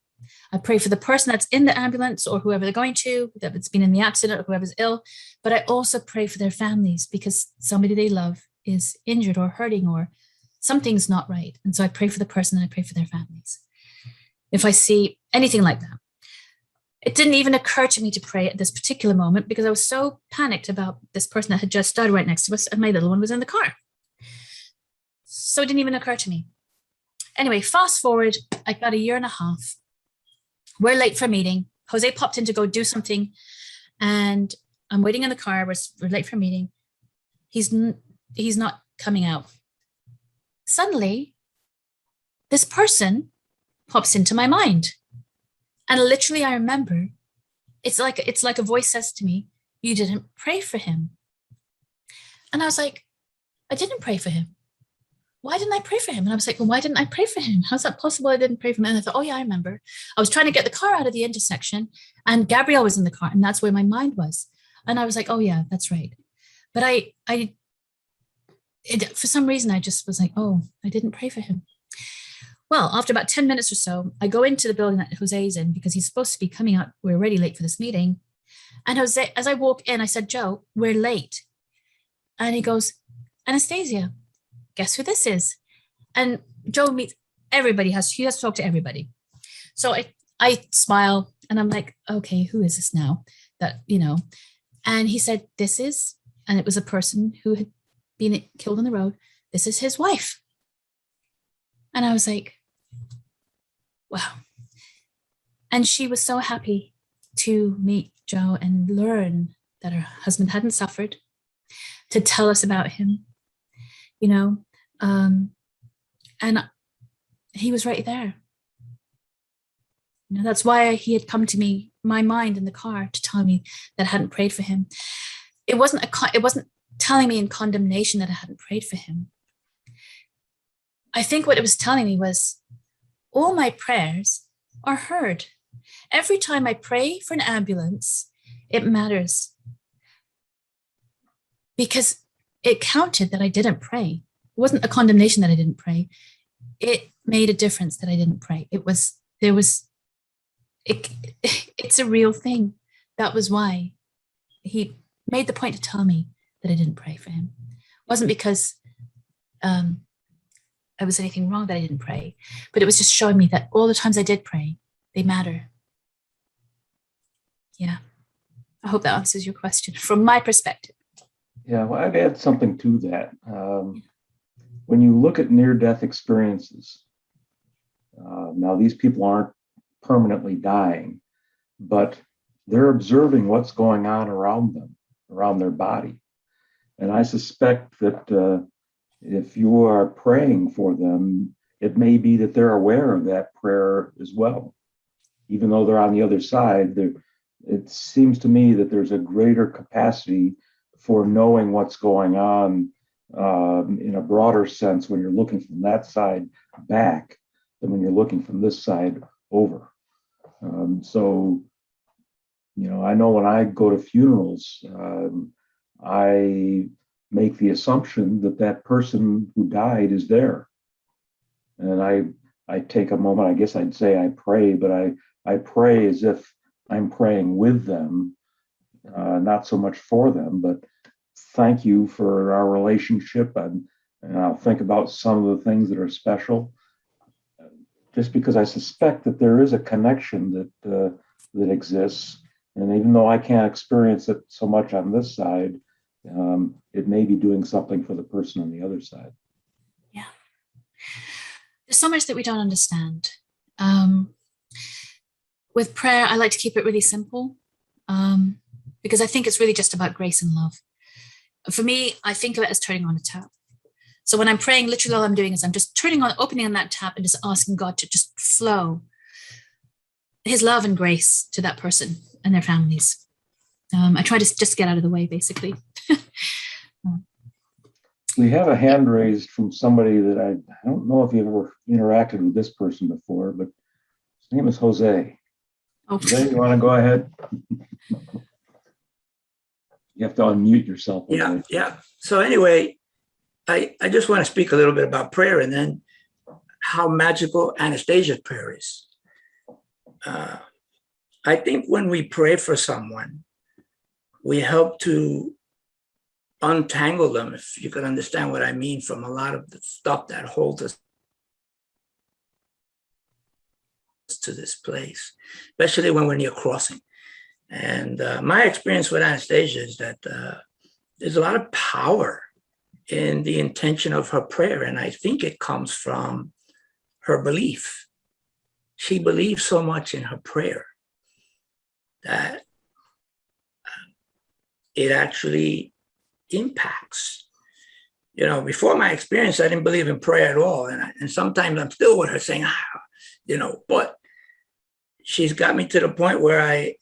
I pray for the person that's in the ambulance or whoever they're going to, that's been in the accident or whoever's ill. But I also pray for their families because somebody they love is injured or hurting or something's not right. And so I pray for the person and I pray for their families. If I see anything like that, it didn't even occur to me to pray at this particular moment because I was so panicked about this person that had just died right next to us and my little one was in the car. So it didn't even occur to me. Anyway, fast forward, I got a year and a half. We're late for a meeting. Jose popped in to go do something and I'm waiting in the car. We're late for a meeting. He's not coming out. Suddenly, this person pops into my mind. And literally, I remember, it's like a voice says to me, you didn't pray for him. And I was like, I didn't pray for him. Why didn't I pray for him? And I was like, well, why didn't I pray for him? How's that possible? I didn't pray for him. And I thought, oh yeah, I remember. I was trying to get the car out of the intersection and Gabrielle was in the car and that's where my mind was. And I was like, oh yeah, that's right. But for some reason, I just was like, oh, I didn't pray for him. Well, after about 10 minutes or so, I go into the building that Jose's in because he's supposed to be coming out. We're already late for this meeting. And Jose, as I walk in, I said, Joe, we're late. And he goes, Anastasia, guess who this is? And Joe meets everybody, he has to talk to everybody. So I smile and I'm like, okay, who is this now? And he said, and it was a person who had been killed on the road. This is his wife. And I was like, wow. And she was so happy to meet Joe and learn that her husband hadn't suffered, to tell us about him, and he was right there. That's why he had come to me, my mind in the car, to tell me that I hadn't prayed for him. It wasn't telling me in condemnation that I hadn't prayed for him. I think what it was telling me was all my prayers are heard. Every time I pray for an ambulance, it matters because it counted that I didn't pray. It wasn't a condemnation that I didn't pray. It made a difference that I didn't pray. It's a real thing. That was why he made the point to tell me that I didn't pray for him. It wasn't because there was anything wrong that I didn't pray, but it was just showing me that all the times I did pray, they matter. Yeah. I hope that answers your question from my perspective. Yeah, well, I'd add something to that. When you look at near-death experiences, now these people aren't permanently dying, but they're observing what's going on around them, around their body. And I suspect that if you are praying for them, it may be that they're aware of that prayer as well. Even though they're on the other side, it seems to me that there's a greater capacity for knowing what's going on in a broader sense when you're looking from that side back than when you're looking from this side over. So, I know when I go to funerals, I make the assumption that person who died is there. And I take a moment, I guess I'd say I pray, but I pray as if I'm praying with them, not so much for them, but thank you for our relationship. And I'll think about some of the things that are special, just because I suspect that there is a connection that exists. And even though I can't experience it so much on this side, it may be doing something for the person on the other side. Yeah. There's so much that we don't understand. With prayer, I like to keep it really simple, because I think it's really just about grace and love. For me, I think of it as turning on a tap. So when I'm praying, literally all I'm doing is I'm just opening on that tap and just asking God to just flow his love and grace to that person and their families. I try to just get out of the way, basically. We have a hand raised from somebody that I don't know if you've ever interacted with this person before, but his name is Jose. Oh. Jose, you want to go ahead? You have to unmute yourself. Jose. Yeah. So anyway, I just want to speak a little bit about prayer and then how magical Anastasia's prayer is. I think when we pray for someone, we help to untangle them, if you can understand what I mean, from a lot of the stuff that holds us to this place, especially when we're near crossing. And my experience with Anastasia is that there's a lot of power in the intention of her prayer. And I think it comes from her belief. She believes so much in her prayer that it actually impacts. You know, before my experience, I didn't believe in prayer at all. And sometimes I'm still with her saying, but she's got me to the point where I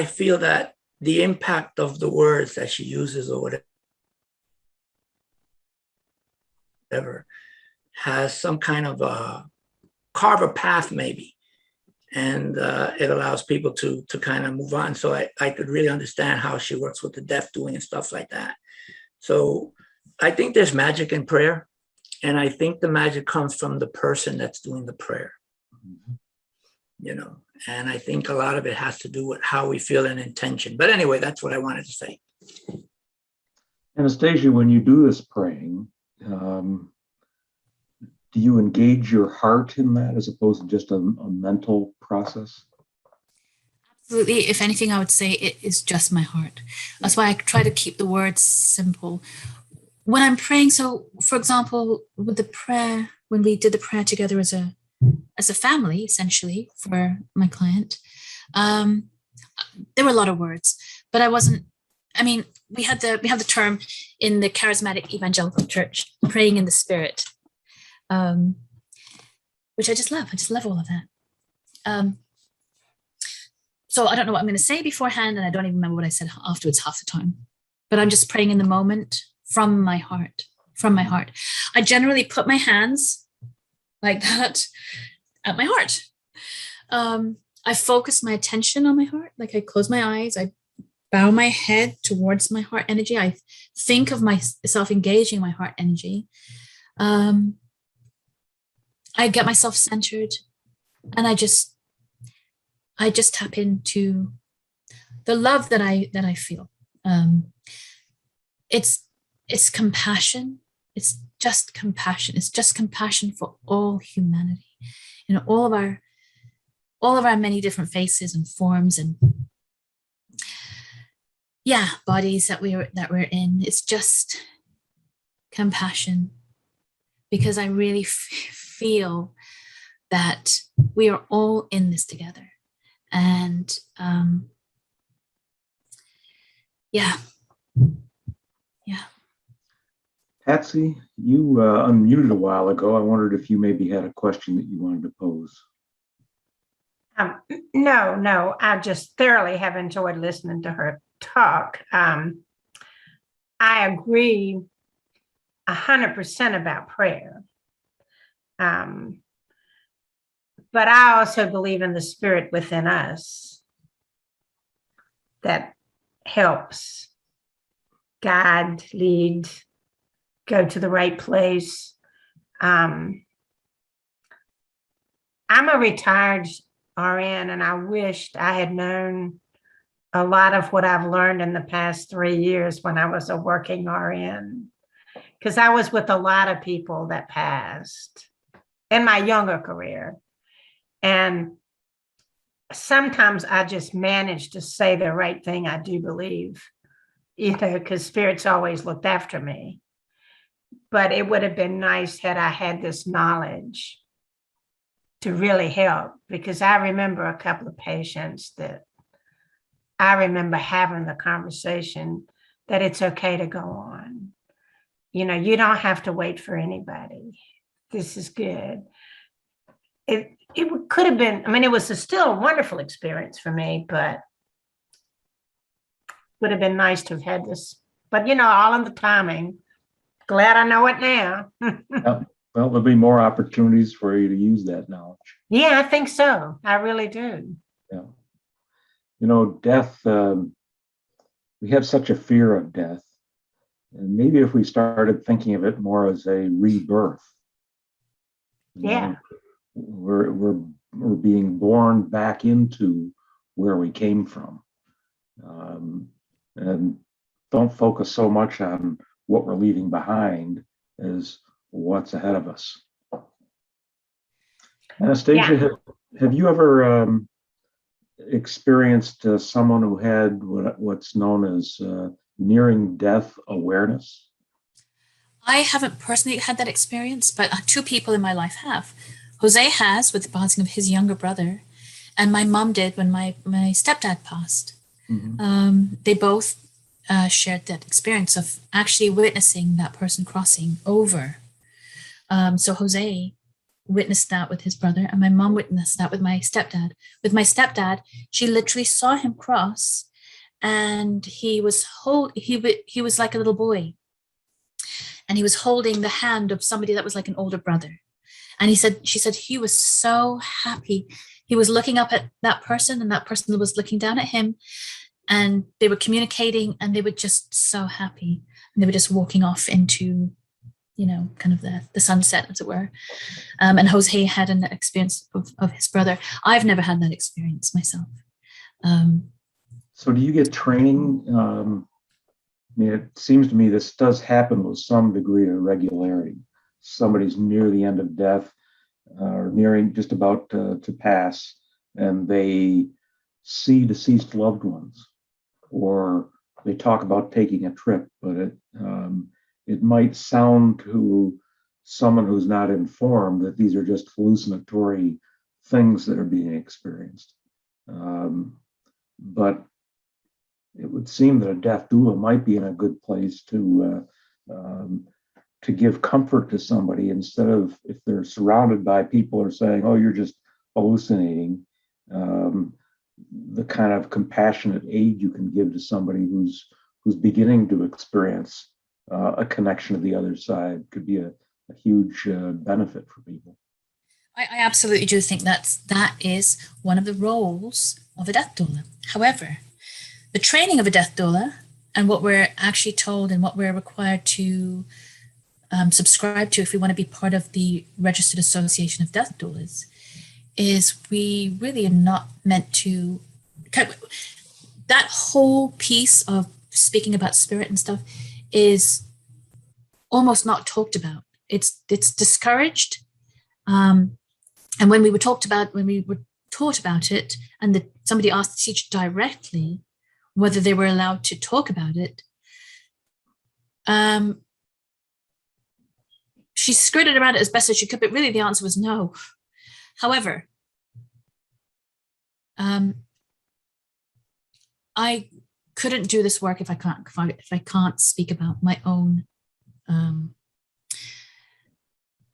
feel that the impact of the words that she uses or whatever has some kind of a carve a path maybe. And it allows people to kind of move on. So I could really understand how she works with the deaf doing and stuff like that. So I think there's magic in prayer. And I think the magic comes from the person that's doing the prayer, and I think a lot of it has to do with how we feel an intention. But anyway, that's what I wanted to say. Anastasia, when you do this praying, do you engage your heart in that as opposed to just a mental process? Absolutely. If anything, I would say it is just my heart. That's why I try to keep the words simple. When I'm praying, so for example, with the prayer, when we did the prayer together as a family, essentially, for my client, there were a lot of words, but we have the term in the charismatic evangelical church, praying in the spirit, which I just love. I just love all of that. So I don't know what I'm going to say beforehand, and I don't even remember what I said afterwards half the time, but I'm just praying in the moment from my heart, I generally put my hands like that at my heart. I focus my attention on my heart. Like I close my eyes, I bow my head towards my heart energy. I think of myself engaging my heart energy. I get myself centered, and I just tap into the love that I feel. It's compassion. It's just compassion. It's just compassion for all humanity, all of our many different faces and forms and bodies that we're in. It's just compassion, because I really feel that we are all in this together. And yeah. Patsy, you unmuted a while ago. I wondered if you maybe had a question that you wanted to pose. No, I just thoroughly have enjoyed listening to her talk. I agree 100% about prayer. But I also believe in the spirit within us that helps guide, lead, go to the right place. I'm a retired RN, and I wished I had known a lot of what I've learned in the past 3 years when I was a working RN, because I was with a lot of people that passed in my younger career. And sometimes I just managed to say the right thing, I do believe, because Spirit's always looked after me. But it would have been nice had I had this knowledge to really help, because I remember a couple of patients that I remember having the conversation that it's okay to go on. You don't have to wait for anybody. This is good. It could have been, it was still a wonderful experience for me, but would have been nice to have had this. But, all in the timing. Glad I know it now. Well, there'll be more opportunities for you to use that knowledge. Yeah, I think so. I really do. Yeah. Death, we have such a fear of death. And maybe if we started thinking of it more as a rebirth. Yeah. We're being born back into where we came from. And don't focus so much on what we're leaving behind as what's ahead of us. Anastasia, have you ever experienced someone who had what's known as nearing death awareness? I haven't personally had that experience, but 2 people in my life have. Jose has with the passing of his younger brother, and my mom did when my stepdad passed. Mm-hmm. They both shared that experience of actually witnessing that person crossing over. So Jose witnessed that with his brother, and my mom witnessed that with my stepdad. With my stepdad, she literally saw him cross, and he was like a little boy, and he was holding the hand of somebody that was like an older brother. And she said he was so happy. He was looking up at that person, and that person was looking down at him, and they were communicating, and they were just so happy. And they were just walking off into, kind of the sunset, as it were. And Jose had an experience of his brother. I've never had that experience myself. So do you get training? It seems to me this does happen with some degree of regularity. Somebody's near the end of death or nearing just about to pass, and they see deceased loved ones, or they talk about taking a trip, but it might sound to someone who's not informed that these are just hallucinatory things that are being experienced. But it would seem that a death doula might be in a good place to give comfort to somebody, instead of, if they're surrounded by people who are saying, "Oh, you're just hallucinating," the kind of compassionate aid you can give to somebody who's beginning to experience a connection to the other side could be a huge benefit for people. I absolutely do think that is one of the roles of a death doula. However, the training of a death doula and what we're actually told and what we're required to subscribe to if we want to be part of the Registered Association of Death Doulas is we really are not meant to. That whole piece of speaking about spirit and stuff is almost not talked about. It's discouraged. And when we were taught about it, and somebody asked the teacher directly whether they were allowed to talk about it, she skirted around it as best as she could, but really the answer was no. However, I couldn't do this work if I can't speak about my own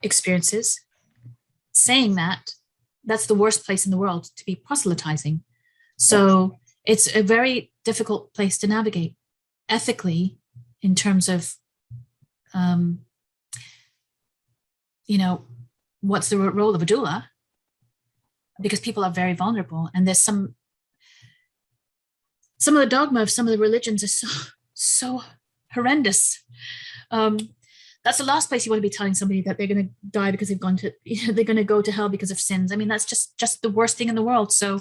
experiences. Saying that, that's the worst place in the world to be proselytizing. So it's a very difficult place to navigate ethically in terms of, what's the role of a doula? Because people are very vulnerable, and there's some of the dogma of some of the religions is so horrendous that that's the last place you want to be telling somebody that they're going to die because they've gone to, they're going to go to hell because of sins. I mean, that's just the worst thing in the world. So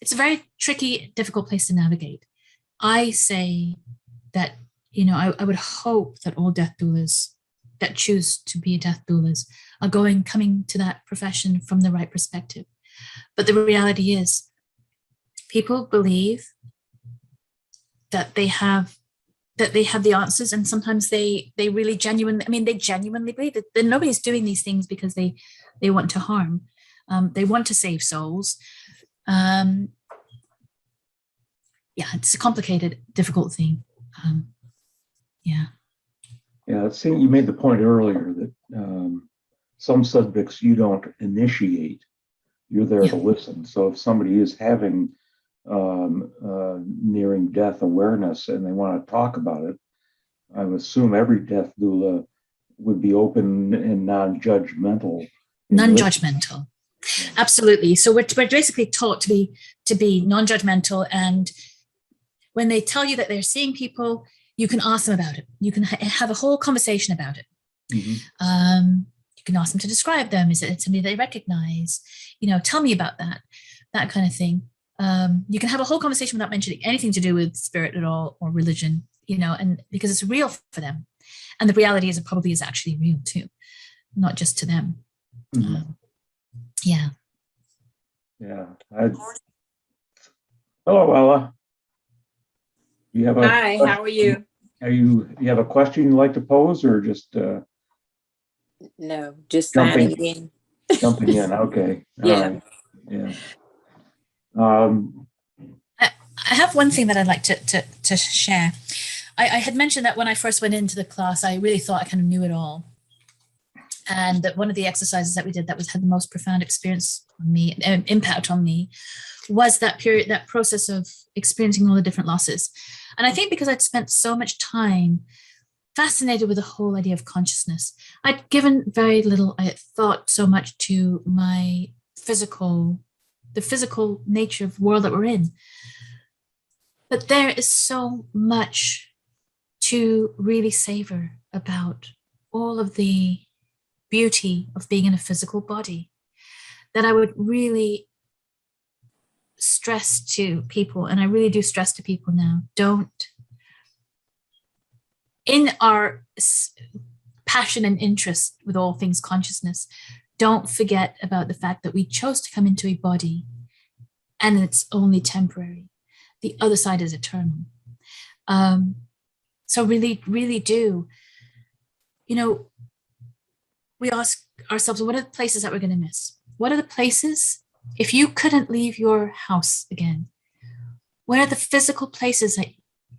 it's a very tricky, difficult place to navigate. I say that, I would hope that all death doulas that choose to be death doulas are coming to that profession from the right perspective. But the reality is, people believe that they have the answers, and sometimes they really genuinely believe that nobody's doing these things because they want to harm. They want to save souls. It's a complicated, difficult thing. Yeah, it seemed you made the point earlier that some subjects you don't initiate, you're there to listen. So if somebody is having nearing death awareness and they want to talk about it, I would assume every death doula would be open and non-judgmental. Non-judgmental. Absolutely. So we're basically taught to be non-judgmental, and when they tell you that they're seeing people, you can ask them about it. You can have a whole conversation about it. Mm-hmm. You can ask them to describe them. Is it somebody they recognize? Tell me about that kind of thing. You can have a whole conversation without mentioning anything to do with spirit at all or religion, and because it's real for them. And the reality is it probably is actually real too, not just to them. Mm-hmm. Yeah. Hello, Ella. Hi, how are you? You have a question you'd like to pose, or just No, just signing in. Jumping in. Okay. All Yeah. right. Yeah. I have one thing that I'd like to share. I had mentioned that when I first went into the class, I really thought I kind of knew it all. And that one of the exercises that we did that had the most profound impact on me, was that process of experiencing all the different losses. And I think because I'd spent so much time fascinated with the whole idea of consciousness, I'd given very little, I had thought so much to the physical nature of the world that we're in. But there is so much to really savor about all of the beauty of being in a physical body, that I would really stress to people, and I really do stress to people now, in our passion and interest with all things consciousness, don't forget about the fact that we chose to come into a body and it's only temporary. The other side is eternal. So really, really do, we ask ourselves, what are the places that we're going to miss? What are the places, if you couldn't leave your house again, what are the physical places that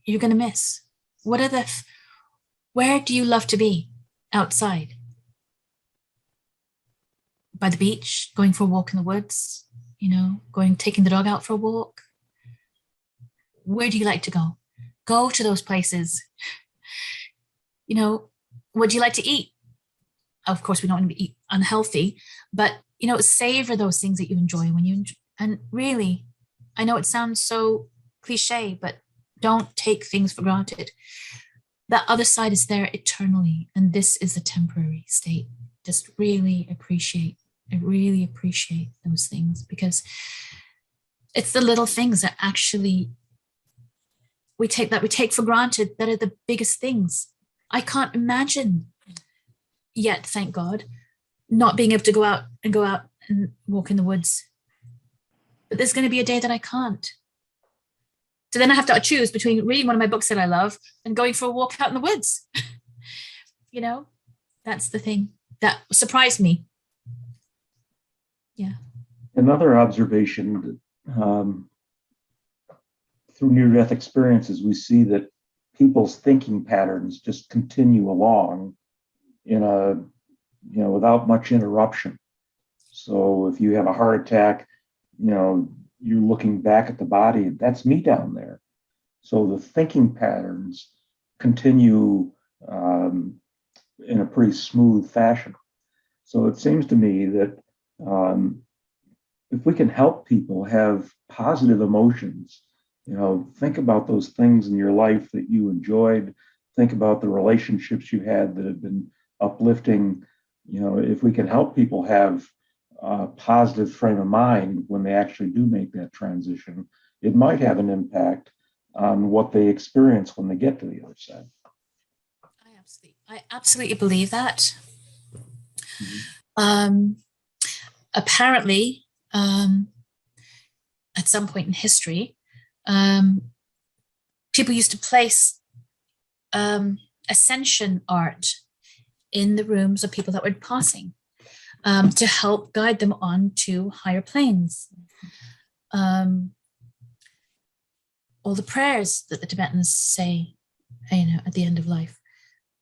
you're going to miss? Where do you love to be outside? By the beach, going for a walk in the woods, taking the dog out for a walk. Where do you like to go? Go to those places. What do you like to eat? Of course, we don't want to eat unhealthy, but, savor those things that you enjoy and really, I know it sounds so cliche, but don't take things for granted. That other side is there eternally, and this is a temporary state. Just really appreciate those things, because it's the little things that actually we take for granted that are the biggest things. I can't imagine yet, thank God, not being able to go out and walk in the woods. But there's going to be a day that I can't. So then I have to choose between reading one of my books that I love and going for a walk out in the woods. That's the thing that surprised me. Yeah. Another observation, through near-death experiences, we see that people's thinking patterns just continue along without much interruption. So if you have a heart attack, you're looking back at the body, that's me down there. So the thinking patterns continue in a pretty smooth fashion. So it seems to me that if we can help people have positive emotions, think about those things in your life that you enjoyed, think about the relationships you had that have been uplifting. You know, if we can help people have a positive frame of mind when they actually do make that transition, it might have an impact on what they experience when they get to the other side. I absolutely believe that. Mm-hmm. Apparently, at some point in history, people used to place ascension art in the rooms of people that were passing to help guide them on to higher planes. All the prayers that the Tibetans say, you know, at the end of life,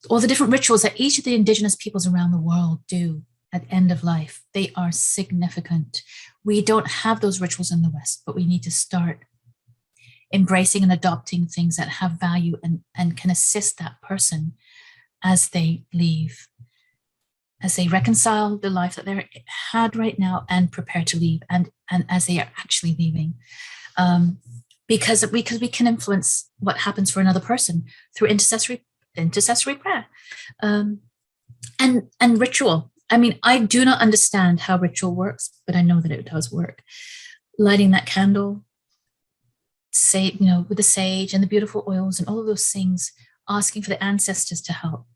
all the different rituals that each of the indigenous peoples around the world do at the end of life, they are significant. We don't have those rituals in the West, but we need to start embracing and adopting things that have value and can assist that person as they leave, as they reconcile the life that they're had right now and prepare to leave, and as they are actually leaving. Because we can influence what happens for another person through intercessory prayer and ritual. I mean, I do not understand how ritual works, but I know that it does work. Lighting that candle, say, you know, with the sage and the beautiful oils and all of those things, asking for the ancestors to help,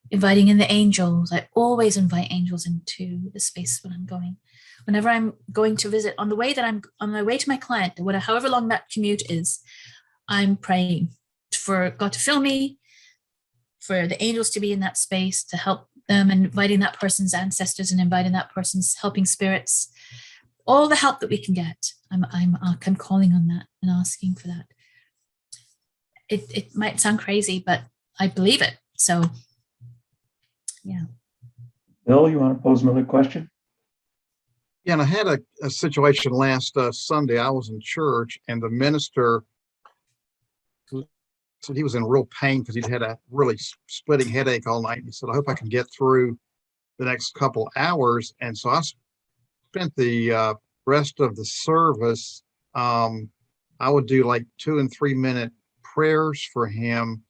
inviting in the angels. I always invite angels into the space when I'm going. Whenever I'm going to visit, on the way that I'm on my way to my client, however long that commute is, I'm praying for God to fill me, for the angels to be in that space to help them, and inviting that person's ancestors and inviting that person's helping spirits, all the help that we can get. I'm calling on that and asking for that. It might sound crazy, but I believe it. So, yeah. Bill, you want to pose another question? Yeah, and I had a situation last Sunday. I was in church, and the minister said he was in real pain because he'd had a really splitting headache all night. He said, "I hope I can get through the next couple hours." And so I spent the rest of the service. I would do like 2 and 3 minute prayers for him,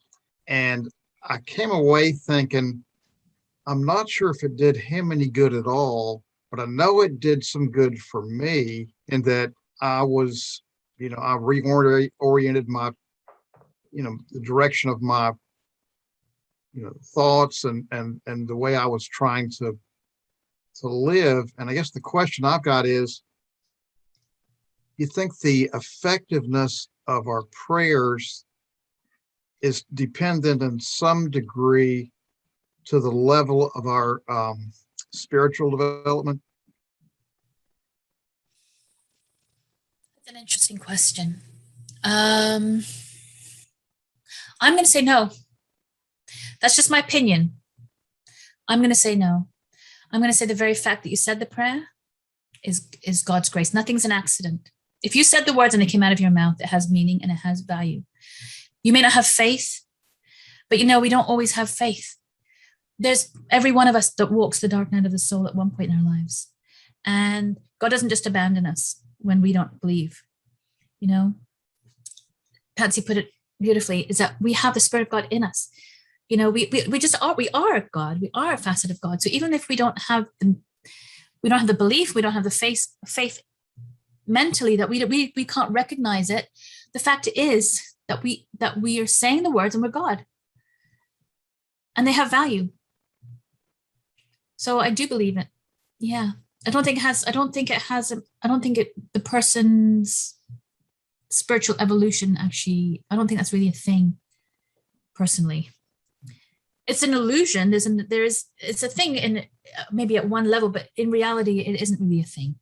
and I came away thinking, I'm not sure if it did him any good at all, but I know it did some good for me in that I was, you know, I reoriented my, you know, the direction of my, you know, thoughts and the way I was trying to live. And I guess the question I've got is, you think the effectiveness of our prayers is dependent in some degree to the level of our spiritual development? That's an interesting question. I'm going to say no. That's just my opinion. I'm going to say no. I'm going to say the very fact that you said the prayer is God's grace. Nothing's an accident. If you said the words and they came out of your mouth, it has meaning and it has value. You may not have faith, but you know, we don't always have faith. There's every one of us that walks the dark night of the soul at one point in our lives. And God doesn't just abandon us when we don't believe. You know, Patsy put it beautifully, is that we have the Spirit of God in us. You know, we just are, we are God. We are a facet of God. So even if we don't have the belief, we don't have the faith mentally, that we can't recognize it, the fact is that we are saying the words and we're God. And they have value. So I do believe it. Yeah. I don't think the person's spiritual evolution actually, I don't think that's really a thing personally. It's an illusion. It's a thing in maybe at one level, but in reality, it isn't really a thing.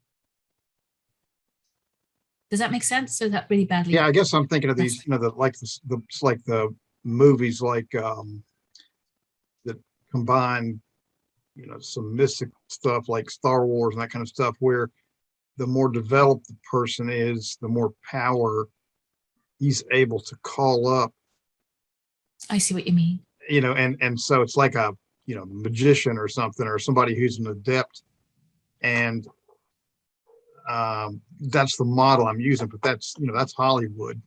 Does that make sense? Or is that really badly? Yeah, I guess I'm thinking of these, you know, like the movies like that combine, you know, some mystic stuff like Star Wars and that kind of stuff, where the more developed the person is, the more power he's able to call up. I see what you mean. You know, and so it's like a, you know, magician or something, or somebody who's an adept, and that's the model I'm using. But that's, you know, that's Hollywood.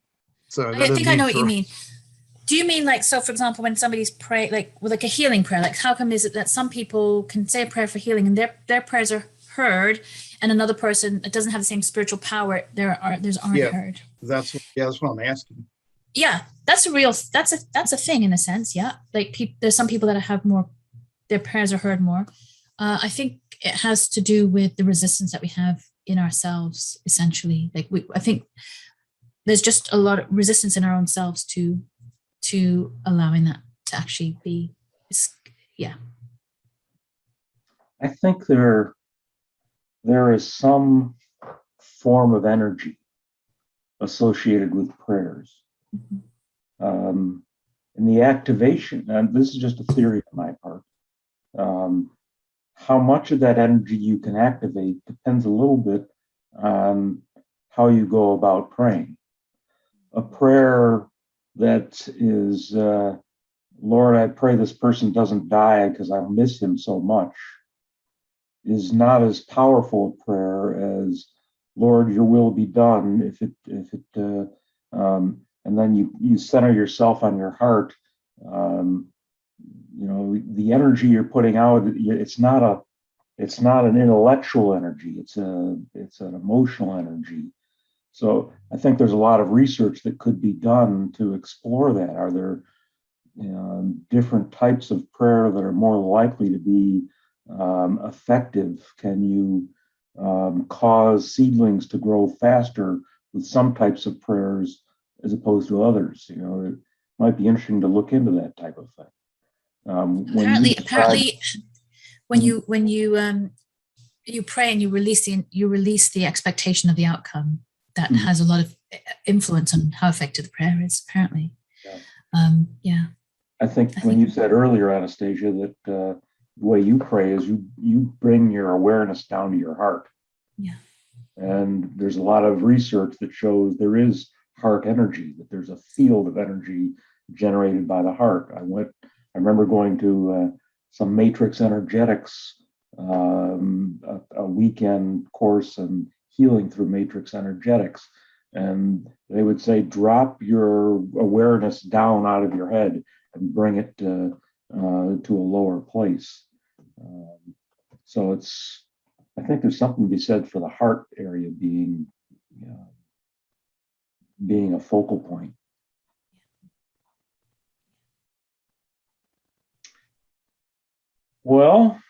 So I think I know what you mean. Do you mean like, so for example, when somebody's praying, like with like a healing prayer, like how come is it that some people can say a prayer for healing and their prayers are heard, and another person that doesn't have the same spiritual power, theirs aren't Yeah. heard? That's what I'm asking. Yeah, that's a thing in a sense. Yeah, like there's some people that have more, their prayers are heard more. I think it has to do with the resistance that we have in ourselves, essentially. Like I think there's just a lot of resistance in our own selves to allowing that to actually be. Yeah. I think there is some form of energy associated with prayers. And the activation, and this is just a theory on my part, how much of that energy you can activate depends a little bit on how you go about praying. A prayer that is, Lord, I pray this person doesn't die because I miss him so much, is not as powerful a prayer as, Lord, your will be done. And then you center yourself on your heart. The energy you're putting out, it's not an intellectual energy. It's an emotional energy. So I think there's a lot of research that could be done to explore that. Are there different types of prayer that are more likely to be effective? Can you cause seedlings to grow faster with some types of prayers as opposed to others? It might be interesting to look into that type of thing. Apparently, when you pray and you release the expectation of the outcome, that has a lot of influence on how effective the prayer is. Apparently, yeah. I think when you said earlier, Anastasia, that the way you pray is you bring your awareness down to your heart. Yeah. And there's a lot of research that shows there is heart energy, that there's a field of energy generated by the heart. I remember going to some matrix energetics, a weekend course and healing through matrix energetics. And they would say, drop your awareness down out of your head and bring it to a lower place. So I think there's something to be said for the heart area being a focal point. Well,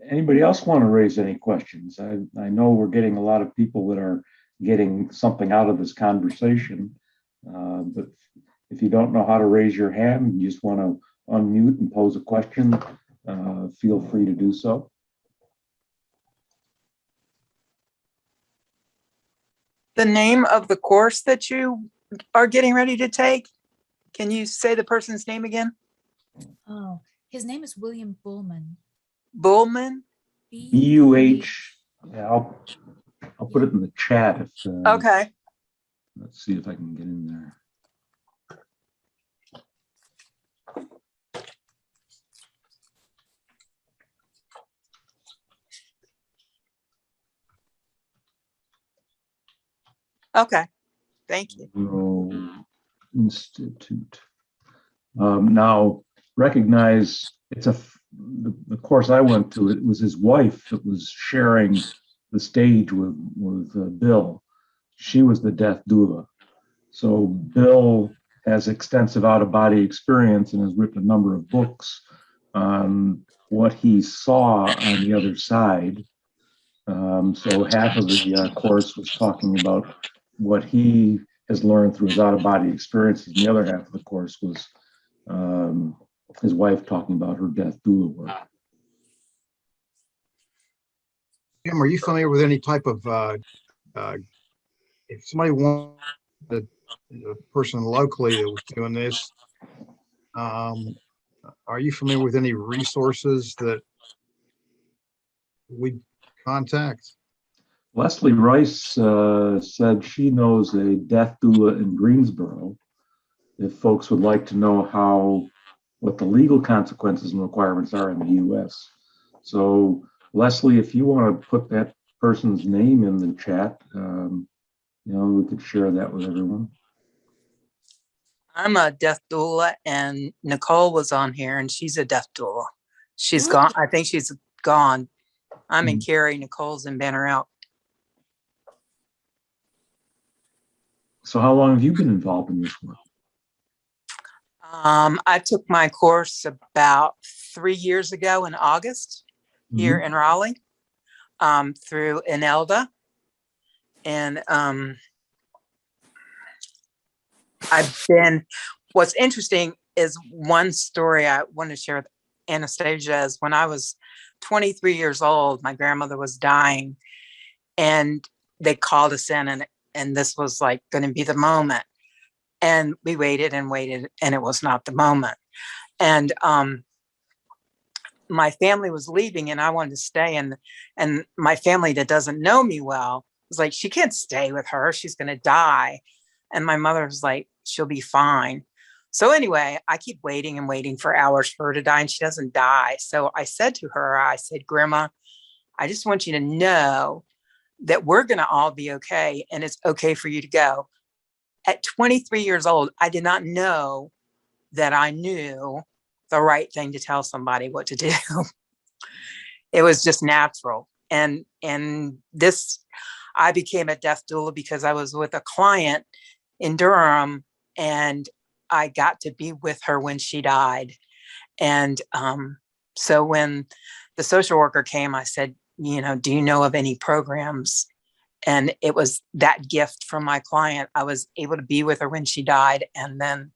anybody else want to raise any questions? I know we're getting a lot of people that are getting something out of this conversation, but if you don't know how to raise your hand, you just want to unmute and pose a question, feel free to do so. The name of the course that you are getting ready to take, can you say the person's name again? Oh, his name is William Buhlman. Buhlman? B-U-H. Yeah, I'll put it in the chat. Okay. Let's see if I can get in there. Okay. Thank you. Institute. Now, recognize the course I went to. It was his wife that was sharing the stage with Bill. She was the death doula. So Bill has extensive out-of-body experience and has written a number of books on what he saw on the other side. So half of the course was talking about what he has learned through his out-of-body experiences, and the other half of the course was his wife talking about her death doula work. Jim, are you familiar with any type of, if somebody wanted a person locally that was doing this, are you familiar with any resources that we contact? Leslie Rice said she knows a death doula in Greensboro. If folks would like to know what the legal consequences and requirements are in the U.S. So, Leslie, if you want to put that person's name in the chat, we could share that with everyone. I'm a death doula, and Nicole was on here, and she's a death doula. She's gone. I think she's gone. I'm in Cary. Nicole's in Banner Elk. So how long have you been involved in this work? I took my course about 3 years ago in August here in Raleigh, through Inelda. And what's interesting is one story I want to share with Anastasia is when I was 23 years old, my grandmother was dying, and they called us in, and this was like going to be the moment. And we waited and waited, and it was not the moment. And my family was leaving, and I wanted to stay. And my family that doesn't know me well was like, she can't stay with her. She's going to die. And my mother was like, she'll be fine. So anyway, I keep waiting and waiting for hours for her to die, and she doesn't die. So I said to her, I said, Grandma, I just want you to know that we're going to all be okay, and it's okay for you to go. At 23 years old, I did not know that I knew the right thing to tell somebody what to do. It was just natural. And this, I became a death doula because I was with a client in Durham, and I got to be with her when she died. And so when the social worker came, I said, do you know of any programs? And it was that gift from my client. I was able to be with her when she died, and then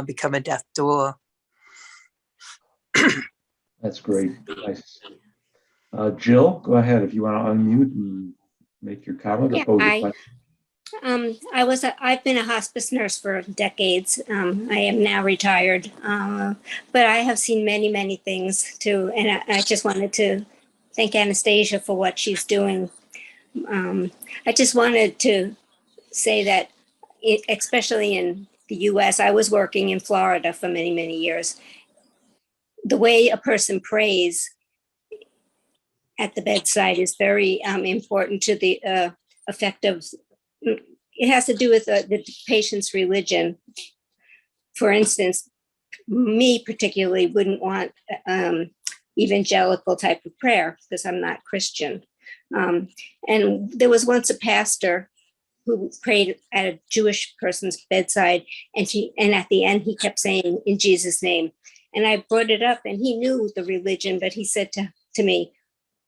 become a death doula. That's great. Nice. Jill, go ahead if you want to unmute and make your comment or pose a question. I've been a hospice nurse for decades. I am now retired, but I have seen many, many things too. And I just wanted to thank Anastasia for what she's doing. I just wanted to say that, especially in the US, I was working in Florida for many, many years. The way a person prays at the bedside is very important to the effect of, it has to do with the patient's religion. For instance, me particularly wouldn't want evangelical type of prayer because I'm not Christian. And there was once a pastor who prayed at a Jewish person's bedside, and at the end he kept saying, "In Jesus' name." And I brought it up, and he knew the religion, but he said to me,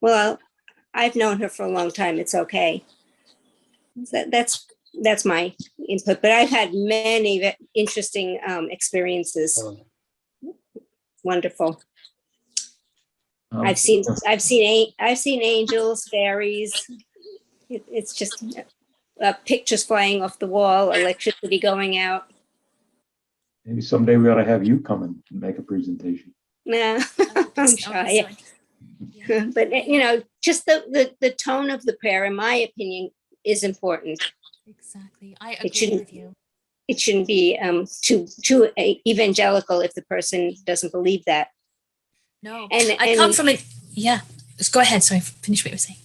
"Well, I've known her for a long time. It's okay." That's my input. But I've had many interesting experiences. Wonderful. I've seen angels, fairies. It's just pictures flying off the wall, electricity going out. Maybe someday we ought to have you come and make a presentation. Nah, I'm shy. Yeah. But just the tone of the prayer, in my opinion, is important. Exactly, I agree with you. It shouldn't be too evangelical if the person doesn't believe that. No, I come from it. Yeah, just go ahead. Sorry, finish what you were saying.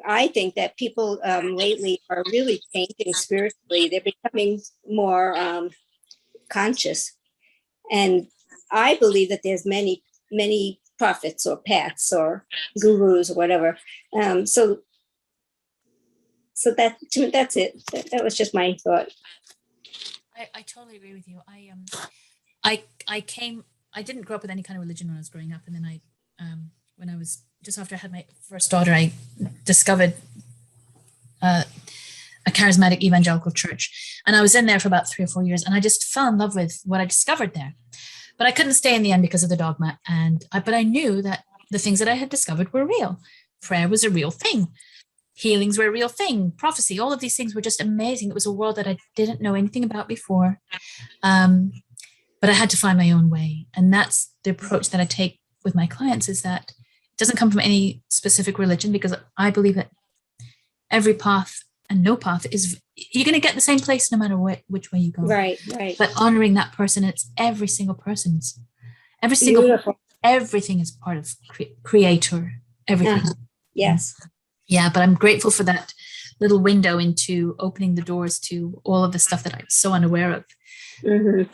I think that people lately are really changing spiritually. They're becoming more conscious, and I believe that there's many prophets or paths or gurus or whatever. So that's it. That was just my thought. I totally agree with you. I didn't grow up with any kind of religion when I was growing up, and then when I was just after I had my first daughter, I discovered a charismatic evangelical church, and I was in there for about 3 or 4 years, and I just fell in love with what I discovered there. But I couldn't stay in the end because of the dogma, but I knew that the things that I had discovered were real. Prayer was a real thing. Healings were a real thing. Prophecy, all of these things were just amazing. It was a world that I didn't know anything about before. But I had to find my own way. And that's the approach that I take with my clients, is that it doesn't come from any specific religion, because I believe that every path and no path you're going to get the same place no matter which way you go. Right. But honoring that person, it's every single person's, Beautiful. Everything is part of creator, everything. Yes. Yeah, but I'm grateful for that little window into opening the doors to all of the stuff that I was so unaware of. Mhm.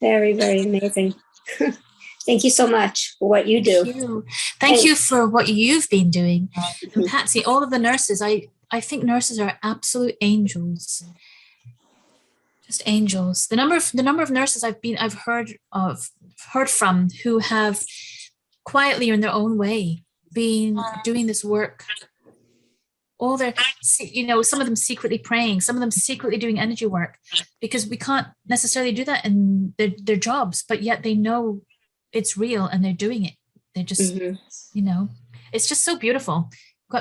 Very, very amazing. Thank you so much for what you do. Thank you for what you've been doing. And Patsy, all of the nurses, I think nurses are absolute angels. Just angels. The number of nurses I've heard from who have quietly in their own way been doing this work. All their, some of them secretly praying, some of them secretly doing energy work, because we can't necessarily do that in their jobs, but yet they know it's real and they're doing it. They're just, it's just so beautiful.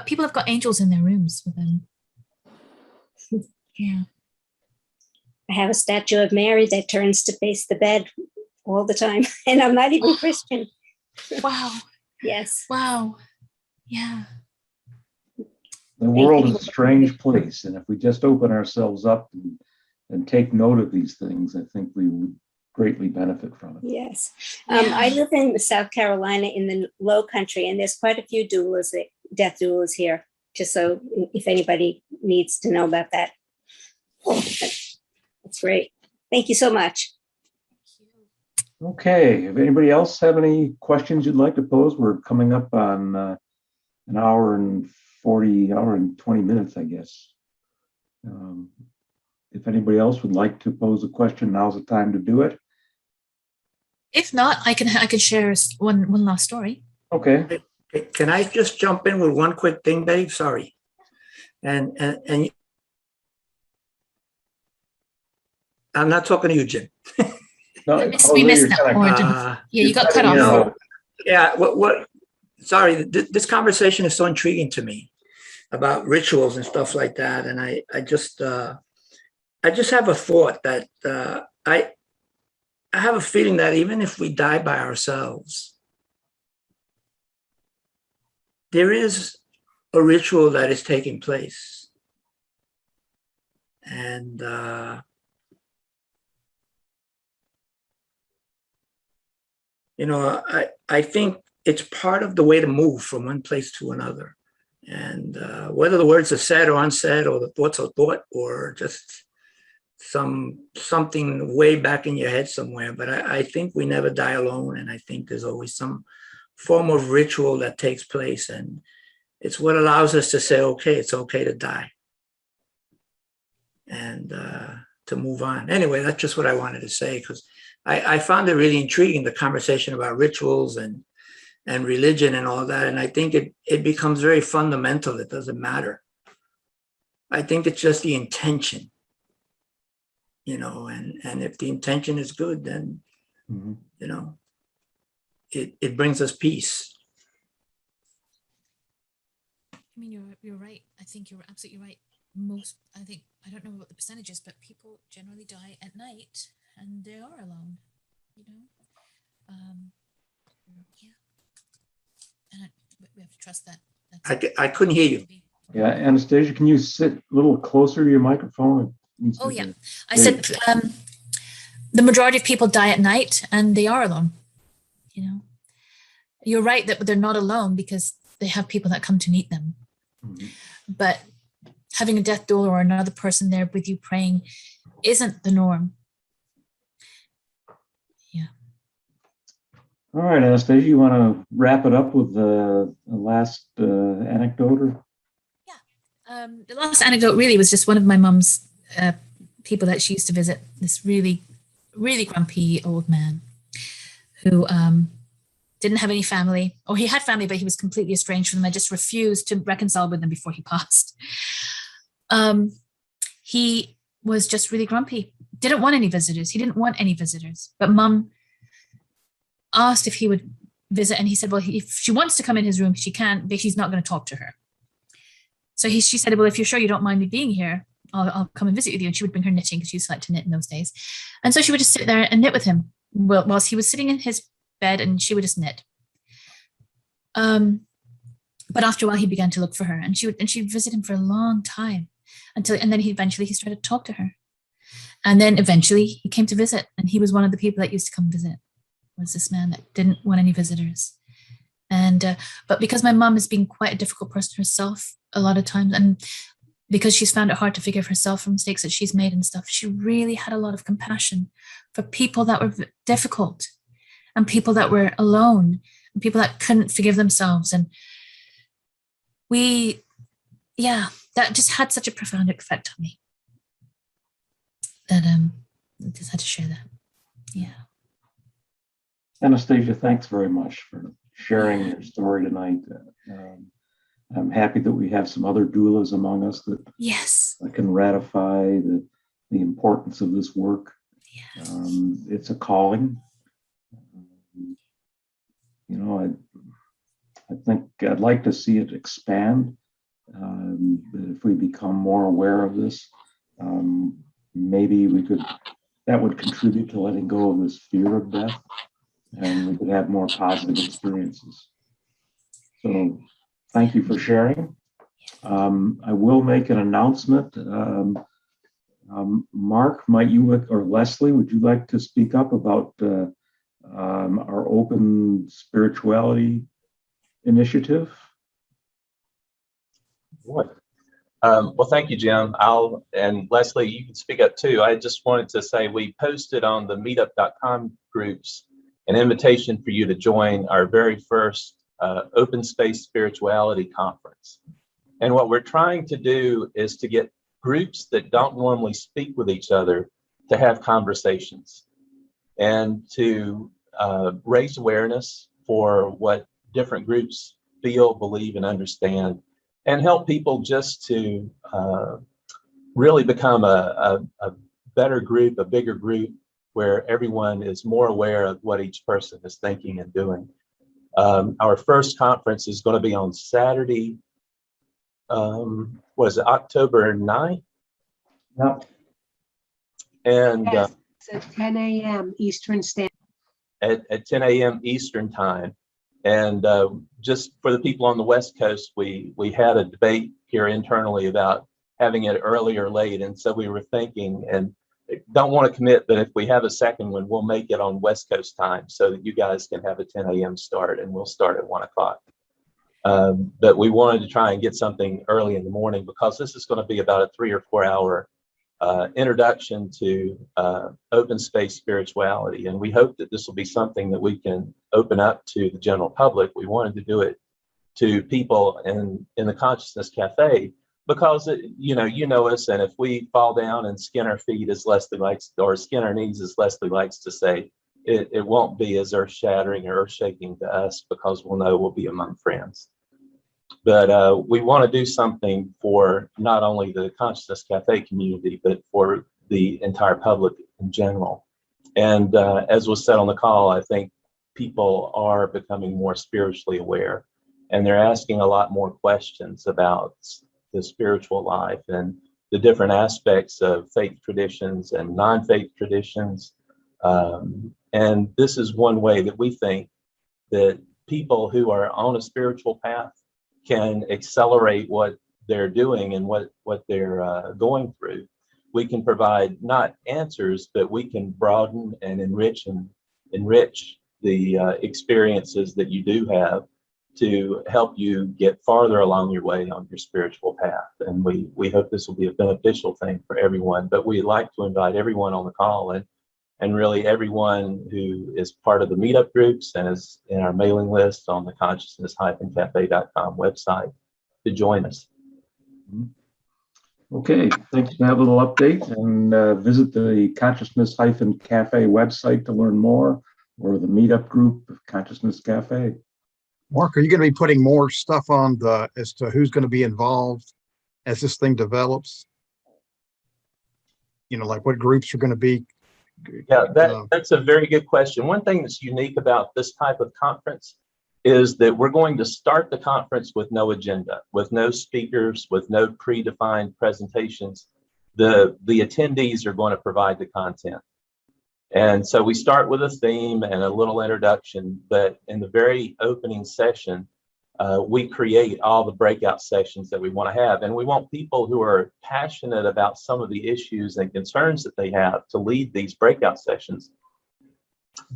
People have got angels in their rooms with them. Yeah. I have a statue of Mary that turns to face the bed all the time, and I'm not even Christian. Wow. Yes. Wow. Yeah. The world is a strange place, and if we just open ourselves up and take note of these things, I think we would greatly benefit from it. Yes. I live in South Carolina in the Low Country, and there's quite a few doulas, death doulas here, just so if anybody needs to know about that. That's great. Thank you so much. Okay, if anybody else have any questions you'd like to pose, we're coming up on an hour and 20 minutes, I guess. If anybody else would like to pose a question, now's the time to do it. If not, I can share one last story. Okay. Can I just jump in with one quick thing, Dave? Sorry. And I'm not talking to you, Jim. No, we missed that. You got cut off. Yeah. Sorry, this conversation is so intriguing to me about rituals and stuff like that. And I just have a thought that I have a feeling that even if we die by ourselves, there is a ritual that is taking place. And I think it's part of the way to move from one place to another. And whether the words are said or unsaid, or the thoughts are thought, or just something way back in your head somewhere. But I think we never die alone. And I think there's always some form of ritual that takes place. And it's what allows us to say, okay, it's okay to die. And to move on. Anyway, that's just what I wanted to say, because I found it really intriguing, the conversation about rituals and religion and all that. And I think it becomes very fundamental. It doesn't matter. I think it's just the intention, and if the intention is good, then, it brings us peace. I mean, you're right. I think you're absolutely right. I don't know what the percentage is, but people generally die at night and they are alone, yeah. And we have to trust that. I couldn't hear you. Yeah, Anastasia, can you sit a little closer to your microphone? Oh, yeah. I said the majority of people die at night and they are alone. You're right that they're not alone because they have people that come to meet them. Mm-hmm. But having a death doula or another person there with you praying isn't the norm. Yeah. All right, Anastasia, you want to wrap it up with the last anecdote? Yeah. The last anecdote really was just one of my mum's people that she used to visit, this really, really grumpy old man who didn't have any family, or he had family, but he was completely estranged from them. I just refused to reconcile with them before he passed. He was just really grumpy. Didn't want any visitors. He didn't want any visitors. But Mum asked if he would visit, and he said, well, if she wants to come in his room, she can, but he's not going to talk to her. So she said, well, if you're sure you don't mind me being here, I'll come and visit with you. And she would bring her knitting because she used to like to knit in those days. And so she would just sit there and knit with him whilst he was sitting in his bed, and she would just knit. But after a while, he began to look for her, and she'd visit him for a long time and then he started to talk to her. And then eventually he came to visit, and he was one of the people that used to come visit, was this man that didn't want any visitors. And but because my mom has been quite a difficult person herself a lot of times, and because she's found it hard to forgive herself for mistakes that she's made and stuff. She really had a lot of compassion for people that were difficult and people that were alone and people that couldn't forgive themselves. And that just had such a profound effect on me that I just had to share that. Yeah. Anastasia, thanks very much for sharing your story tonight. I'm happy that we have some other doulas among us that Yes. can ratify the importance of this work. Yes. It's a calling. I think I'd like to see it expand. If we become more aware of this, maybe that would contribute to letting go of this fear of death, and we could have more positive experiences. So thank you for sharing. I will make an announcement. Mark, or Leslie, would you like to speak up about our open spirituality initiative? What? Well, thank you, Jim. And Leslie, you can speak up too. I just wanted to say we posted on the meetup.com groups an invitation for you to join our very first Open Space Spirituality Conference. And what we're trying to do is to get groups that don't normally speak with each other to have conversations and to raise awareness for what different groups feel, believe, and understand, and help people just to really become a better group, a bigger group, where everyone is more aware of what each person is thinking and doing. Our first conference is going to be on Saturday, October 9th? Yep. And yes, it's at 10 a.m. Eastern Standard. At 10 a.m. Eastern Time. And just for the people on the West Coast, we had a debate here internally about having it early or late. And so we were thinking, and don't want to commit, but if we have a second one, we'll make it on West Coast time so that you guys can have a 10 a.m. start, and we'll start at 1 o'clock. But we wanted to try and get something early in the morning because this is going to be about a 3 or 4 hour introduction to open space spirituality. And we hope that this will be something that we can open up to the general public. We wanted to do it to people in the Consciousness Cafe because, you know us, and if we fall down and skin our feet, as Leslie likes, or skin our knees, as Leslie likes to say, it won't be as earth-shattering or earth-shaking to us because we'll know we'll be among friends. But we want to do something for not only the Consciousness Cafe community, but for the entire public in general. And as was said on the call, I think people are becoming more spiritually aware, and they're asking a lot more questions about the spiritual life and the different aspects of faith traditions and non-faith traditions. And this is one way that we think that people who are on a spiritual path can accelerate what they're doing and what they're going through. We can provide not answers, but we can broaden and enrich the experiences that you do have to help you get farther along your way on your spiritual path. And we hope this will be a beneficial thing for everyone. But we'd like to invite everyone on the call and really everyone who is part of the meetup groups and is in our mailing list on the consciousness-cafe.com website to join us. Okay, thanks for that little update, and visit the Consciousness-Cafe website to learn more, or the meetup group of Consciousness Cafe. Mark, are you going to be putting more stuff on as to who's going to be involved as this thing develops? Like what groups are going to be? Yeah, that's a very good question. One thing that's unique about this type of conference is that we're going to start the conference with no agenda, with no speakers, with no predefined presentations. The attendees are going to provide the content. And so we start with a theme and a little introduction, but in the very opening session, we create all the breakout sessions that we want to have. And we want people who are passionate about some of the issues and concerns that they have to lead these breakout sessions.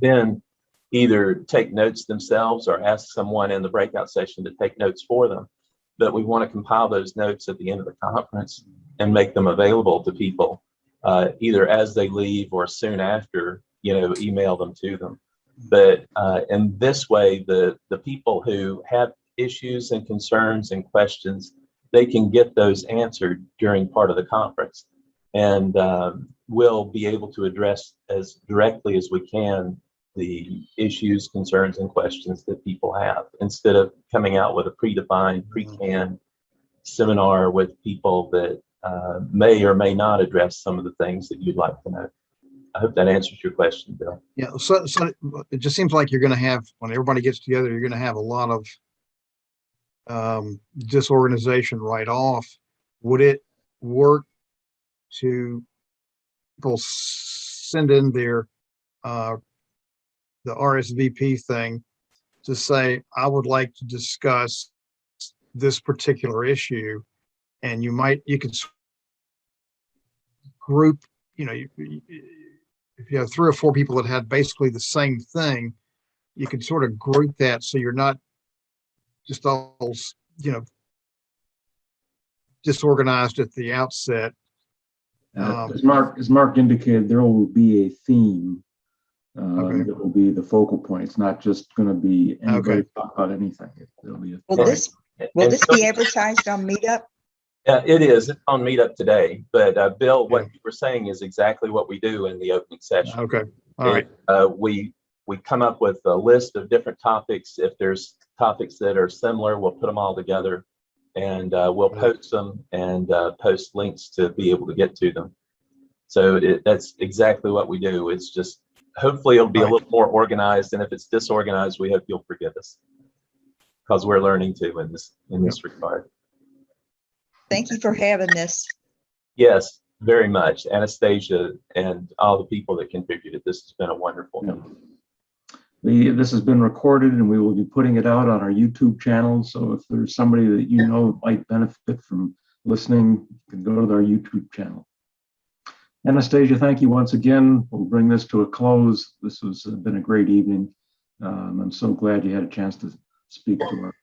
Then either take notes themselves or ask someone in the breakout session to take notes for them. but we want to compile those notes at the end of the conference and make them available to people, either as they leave or soon after, email them to them. But in this way, the people who have issues and concerns and questions, they can get those answered during part of the conference. And we'll be able to address as directly as we can the issues, concerns, and questions that people have, instead of coming out with a predefined, pre-canned seminar with people that may or may not address some of the things that you'd like to know. I hope that answers your question, Bill. Yeah, so it just seems like you're going to have, when everybody gets together, you're going to have a lot of disorganization right off. Would it work to people send in their the RSVP thing to say, I would like to discuss this particular issue, and you could group, if you have 3 or 4 people that had basically the same thing, you could sort of group that so you're not just all, disorganized at the outset. As Mark indicated, there will be a theme that will be the focal point. It's not just going to be anybody talk about anything. There'll be a Will this be advertised on Meetup? It is. It's on Meetup today. But Bill, what you were saying is exactly what we do in the opening session. Okay. All right. We come up with a list of different topics. If there's topics that are similar, we'll put them all together, and we'll post them and post links to be able to get to them. So that's exactly what we do. It's just, hopefully it'll be a little more organized, and if it's disorganized, we hope you'll forgive us, because we're learning too in this regard. Thank you for having this. Yes, very much. Anastasia and all the people that contributed. This has been a wonderful meeting. This has been recorded, and we will be putting it out on our YouTube channel. So if there's somebody that might benefit from listening, you can go to our YouTube channel. Anastasia, thank you once again. We'll bring this to a close. This has been a great evening. I'm so glad you had a chance to speak to our